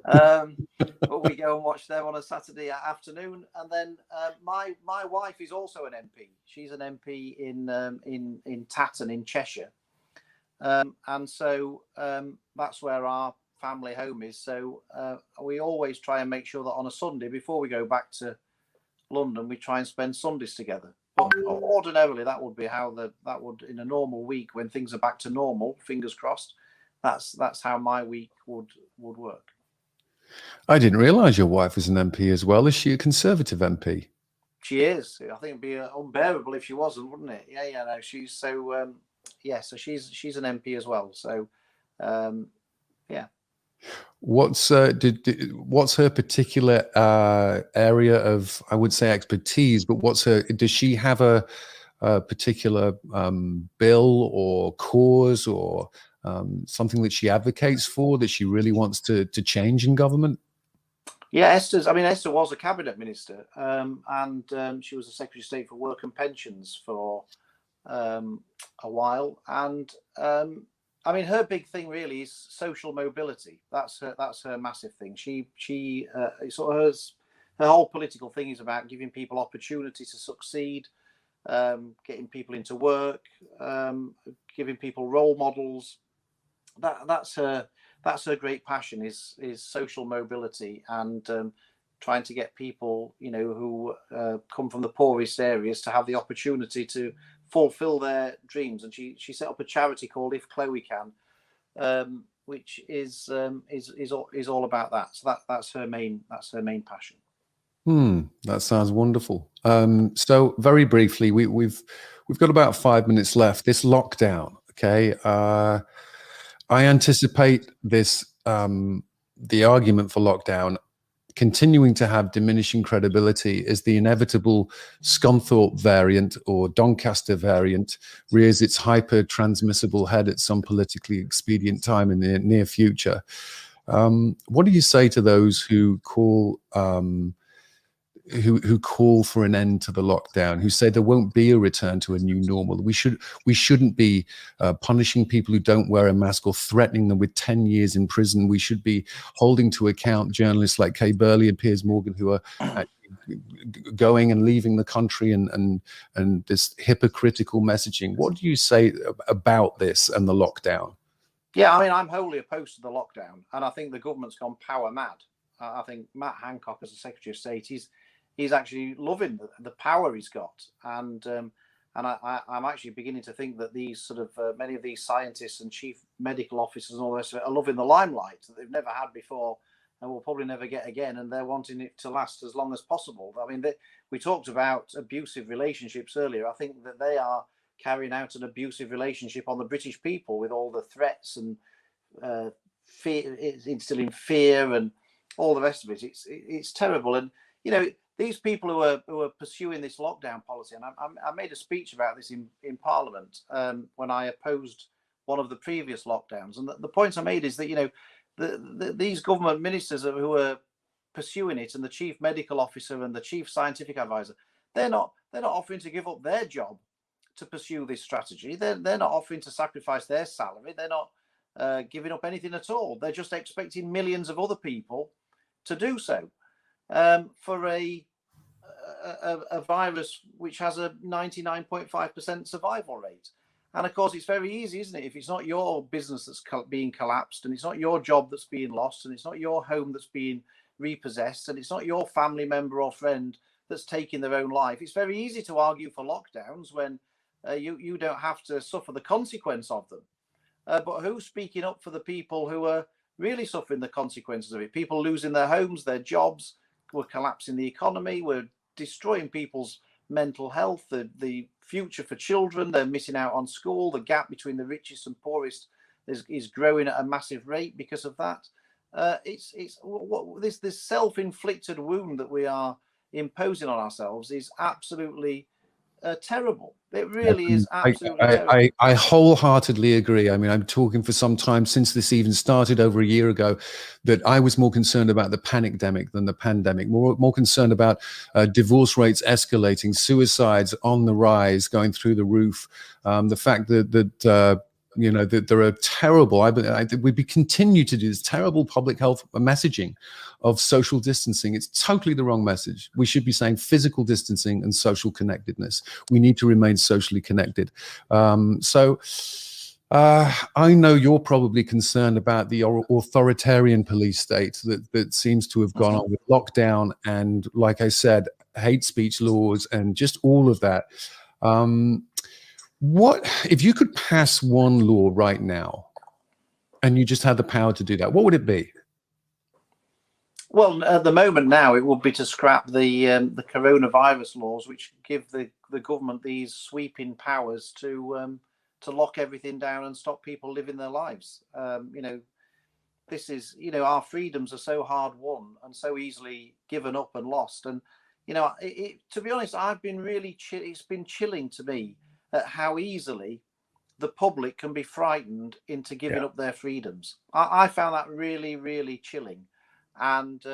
F: But we go and watch them on a Saturday afternoon. And then my wife is also an MP. She's an MP in Tatton in Cheshire, and so that's where our family home is. So we always try and make sure that on a Sunday, before we go back to London, we try and spend Sundays together. But ordinarily, that would be how that would, in a normal week when things are back to normal, fingers crossed, that's how my week would work.
G: I didn't realise your wife was an MP as well. Is she a Conservative MP?
F: She is. I think it'd be unbearable if she wasn't, wouldn't it? Yeah. No, she's so. So she's an MP as well. So, yeah.
G: What's her particular area of, I would say, expertise? But does she have a particular bill or cause or something that she advocates for, that she really wants to change in government?
F: Yeah, Esther was a cabinet minister, and she was the Secretary of State for Work and Pensions for a while. And her big thing really is social mobility. That's her massive thing. She sort of her whole political thing is about giving people opportunity to succeed, getting people into work, giving people role models. That's her great passion is social mobility, and trying to get people, who come from the poorest areas to have the opportunity to fulfill their dreams. And she set up a charity called If Chloe Can, which is all about that. So that's her main passion.
G: That sounds wonderful. So very briefly, we've got about 5 minutes left. This lockdown, okay. I anticipate this the argument for lockdown continuing to have diminishing credibility as the inevitable Scunthorpe variant or Doncaster variant rears its hyper-transmissible head at some politically expedient time in the near future. What do you say to those who call who call for an end to the lockdown, who say there won't be a return to a new normal? We shouldn't be punishing people who don't wear a mask or threatening them with 10 years in prison. We should be holding to account journalists like Kay Burley and Piers Morgan who are going and leaving the country and this hypocritical messaging. What do you say about this and the lockdown?
F: Yeah, I mean, I'm wholly opposed to the lockdown, and I think the government's gone power mad. I think Matt Hancock, as the Secretary of State, he's actually loving the power he's got, and I'm actually beginning to think that these sort of many of these scientists and chief medical officers and all the rest of it are loving the limelight that they've never had before and will probably never get again, and they're wanting it to last as long as possible. I mean, we talked about abusive relationships earlier. I think that they are carrying out an abusive relationship on the British people with all the threats and fear, instilling fear and all the rest of it. It's terrible. And you know, these people who are pursuing this lockdown policy, and I made a speech about this in Parliament when I opposed one of the previous lockdowns. And the point I made is that, you know, these government ministers who are pursuing it, and the chief medical officer and the chief scientific advisor, they're not offering to give up their job to pursue this strategy. They're not offering to sacrifice their salary. They're not giving up anything at all. They're just expecting millions of other people to do so for a virus which has a 99.5% survival rate. And of course, it's very easy, isn't it? If it's not your business that's being collapsed, and it's not your job that's being lost, and it's not your home that's being repossessed, and it's not your family member or friend that's taking their own life, it's very easy to argue for lockdowns when you don't have to suffer the consequence of them. But who's speaking up for the people who are really suffering the consequences of it? People losing their homes, their jobs, we're collapsing the economy, we're destroying people's mental health, the future for children, they're missing out on school, the gap between the richest and poorest is growing at a massive rate because of that. This self-inflicted wound that we are imposing on ourselves is absolutely terrible. It really is absolutely terrible.
G: I wholeheartedly agree. I mean, I'm talking for some time since this even started over a year ago that I was more concerned about the panicdemic than the pandemic, more concerned about divorce rates escalating, suicides on the rise, going through the roof, the fact that you know, that there are terrible, we continue to do this terrible public health messaging of social distancing. It's totally the wrong message. We should be saying physical distancing and social connectedness. We need to remain socially connected. So I know you're probably concerned about the authoritarian police state that seems to have gone on with lockdown and, like I said, hate speech laws and just all of that. What if you could pass one law right now and you just had the power to do that? What would it be?
F: Well, at the moment now, it would be to scrap the coronavirus laws, which give the government these sweeping powers to lock everything down and stop people living their lives. You know, this is, you know, our freedoms are so hard won and so easily given up and lost. And, you know, to be honest, I've been really, it's been chilling to me at how easily the public can be frightened into giving up their freedoms. I found that really, really chilling. And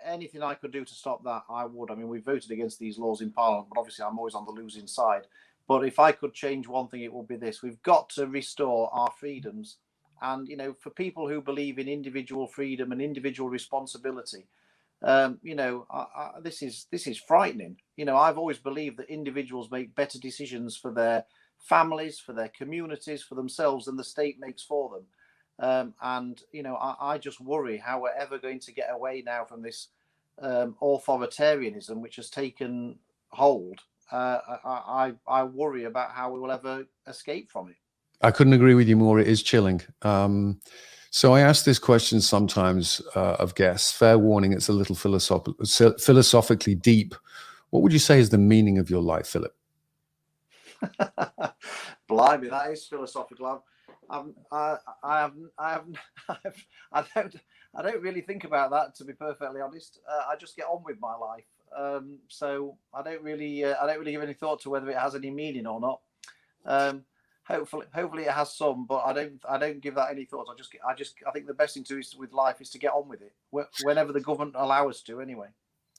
F: anything I could do to stop that, I would. I mean, we voted against these laws in Parliament, but obviously I'm always on the losing side. But if I could change one thing, it would be this. We've got to restore our freedoms. And, you know, for people who believe in individual freedom and individual responsibility, you know, this is frightening. You know, I've always believed that individuals make better decisions for their families, for their communities, for themselves than the state makes for them. And, you know, I just worry how we're ever going to get away now from this authoritarianism which has taken hold. I worry about how we will ever escape from it.
G: I couldn't agree with you more. It is chilling. So I ask this question sometimes of guests. Fair warning, it's a little philosophically deep. What would you say is the meaning of your life, Philip?
F: Blimey, that is philosophical. I don't really think about that, to be perfectly honest. I just get on with my life, so I don't really give any thought to whether it has any meaning or not. Hopefully it has some, but I don't give that any thought. I think the best thing to do with life is to get on with it whenever the government allow us to, anyway.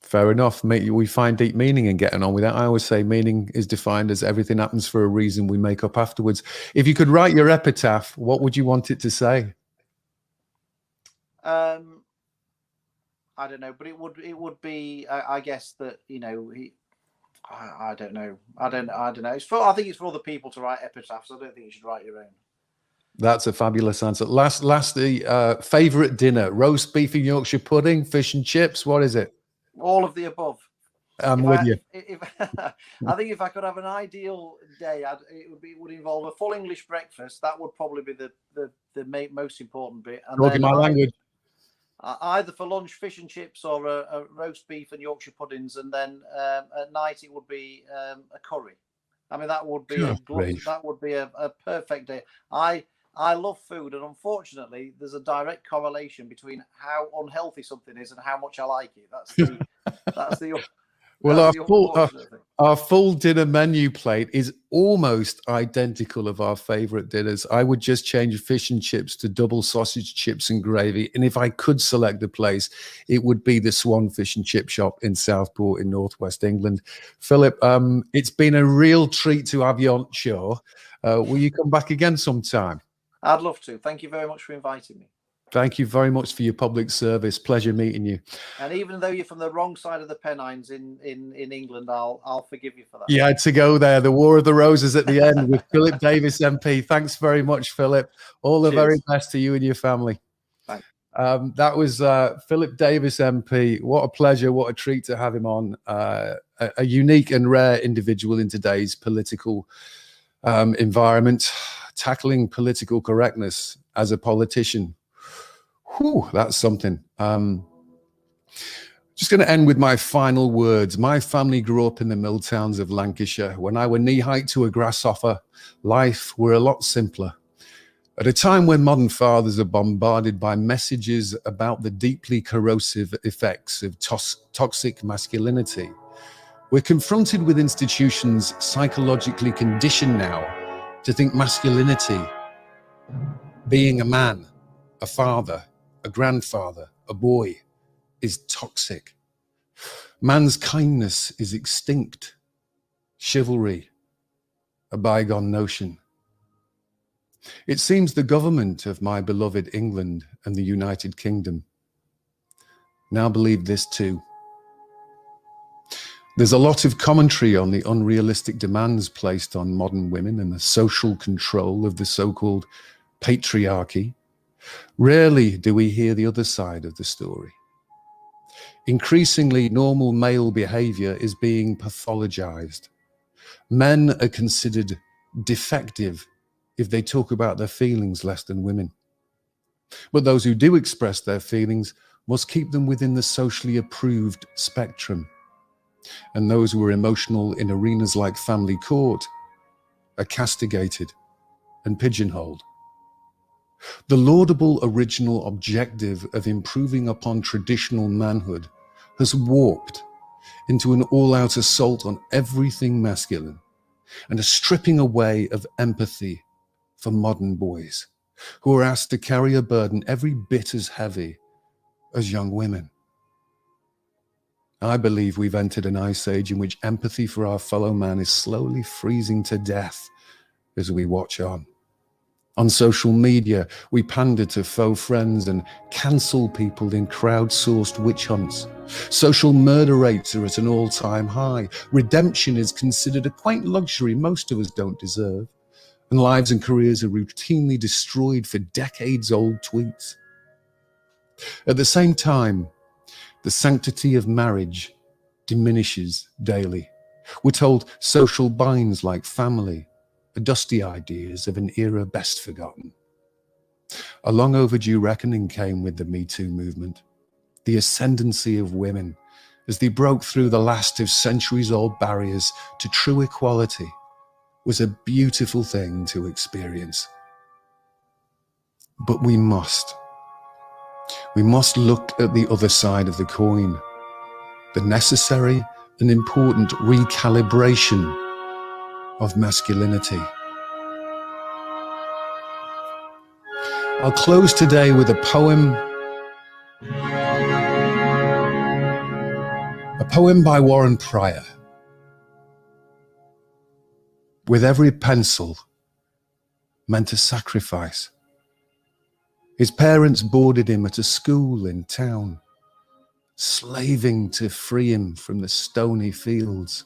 G: Fair enough. We find deep meaning in getting on with that. I always say meaning is defined as everything happens for a reason we make up afterwards. If you could write your epitaph, what would you want it to say?
F: I don't know, but it would be, I guess that, you know, I don't know. I don't know. I think it's for other people to write epitaphs. I don't think you should write your own. That's
G: a fabulous answer. Lastly, favorite dinner: roast beef and Yorkshire pudding, fish and chips. What is it?
F: All of the above.
G: I'm with you.
F: I think if I could have an ideal day, it would involve a full English breakfast. That would probably be the most important bit. And
G: talking my language.
F: Either for lunch, fish and chips, or a roast beef and Yorkshire puddings, and then at night it would be a curry. I mean, that would be a perfect day. I love food, and unfortunately, there's a direct correlation between how unhealthy something is and how much I like it. That's the
G: well, our full dinner menu plate is almost identical of our favorite dinners. I would just change fish and chips to double sausage, chips and gravy. And if I could select a place, it would be the Swan Fish and Chip Shop in Southport in Northwest England. Philip, it's been a real treat to have you on show. Will you come back again sometime?
F: I'd love to. Thank you very much for inviting me.
G: Thank you very much for your public service. Pleasure meeting you.
F: And even though you're from the wrong side of the Pennines in England, I'll forgive you for that.
G: You had to go there. The War of the Roses at the end with Philip Davies MP. Thanks very much, Philip. All the very best to you and your family.
F: Thanks.
G: That was Philip Davies MP. What a pleasure. What a treat to have him on. A unique and rare individual in today's political environment, tackling political correctness as a politician. Whew, that's something. Just going to end with my final words. My family grew up in the mill towns of Lancashire. When I were knee-high to a grasshopper, life were a lot simpler. At a time when modern fathers are bombarded by messages about the deeply corrosive effects of toxic masculinity, we're confronted with institutions psychologically conditioned now to think masculinity, being a man, a father, a grandfather, a boy, is toxic. Man's kindness is extinct. Chivalry, a bygone notion. It seems the government of my beloved England and the United Kingdom now believe this too. There's a lot of commentary on the unrealistic demands placed on modern women and the social control of the so-called patriarchy. Rarely do we hear the other side of the story. Increasingly, normal male behavior is being pathologized. Men are considered defective if they talk about their feelings less than women. But those who do express their feelings must keep them within the socially approved spectrum. And those who are emotional in arenas like family court are castigated and pigeonholed. The laudable original objective of improving upon traditional manhood has warped into an all-out assault on everything masculine and a stripping away of empathy for modern boys who are asked to carry a burden every bit as heavy as young women. I believe we've entered an ice age in which empathy for our fellow man is slowly freezing to death as we watch on. On social media, we pander to faux friends and cancel people in crowdsourced witch hunts. Social murder rates are at an all-time high. Redemption is considered a quaint luxury most of us don't deserve. And lives and careers are routinely destroyed for decades-old tweets. At the same time, the sanctity of marriage diminishes daily. We're told social binds like family are dusty ideas of an era best forgotten. A long overdue reckoning came with the Me Too movement. The ascendancy of women as they broke through the last of centuries-old barriers to true equality was a beautiful thing to experience. But we must. We must look at the other side of the coin, the necessary and important recalibration of masculinity. I'll close today with a poem by Warren Pryor. With every pencil meant a sacrifice. His parents boarded him at a school in town, slaving to free him from the stony fields,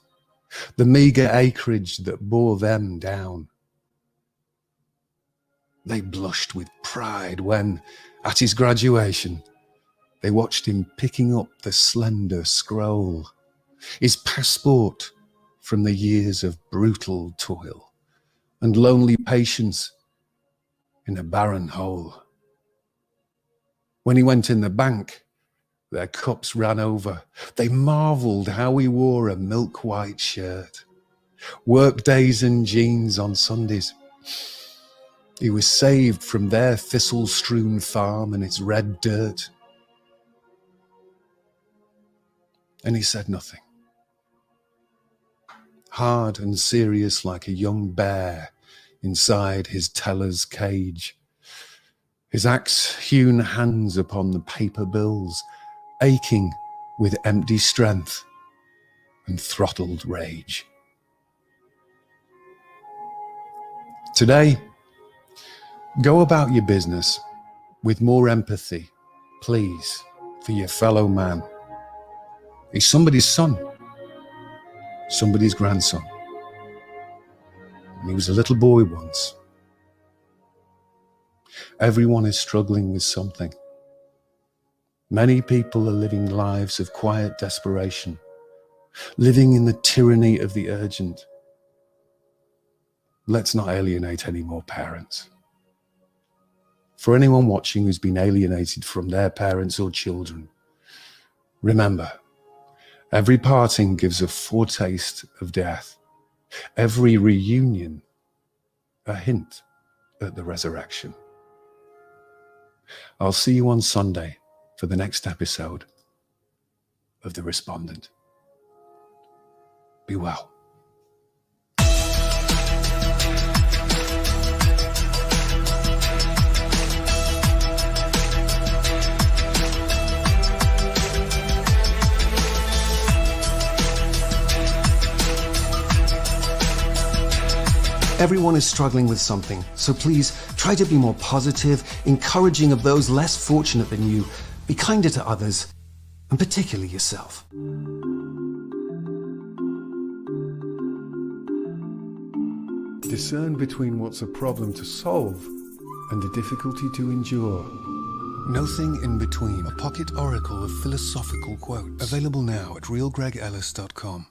G: the meager acreage that bore them down. They blushed with pride when, at his graduation, they watched him picking up the slender scroll, his passport from the years of brutal toil and lonely patience in a barren hole. When he went in the bank, their cups ran over. They marveled how he wore a milk-white shirt, work days and jeans on Sundays. He was saved from their thistle-strewn farm and its red dirt. And he said nothing. Hard and serious like a young bear inside his teller's cage, his axe-hewn hands upon the paper bills, aching with empty strength and throttled rage. Today, go about your business with more empathy, please, for your fellow man. He's somebody's son, somebody's grandson. And he was a little boy once. Everyone is struggling with something. Many people are living lives of quiet desperation, living in the tyranny of the urgent. Let's not alienate any more parents. For anyone watching who's been alienated from their parents or children, remember, every parting gives a foretaste of death. Every reunion, a hint at the resurrection. I'll see you on Sunday for the next episode of The Respondent. Be well.
H: Everyone is struggling with something, so please try to be more positive, encouraging of those less fortunate than you, be kinder to others, and particularly yourself.
A: Discern between what's a problem to solve and a difficulty to endure.
H: Nothing in between. A pocket oracle of philosophical quotes. Available now at realgregellis.com.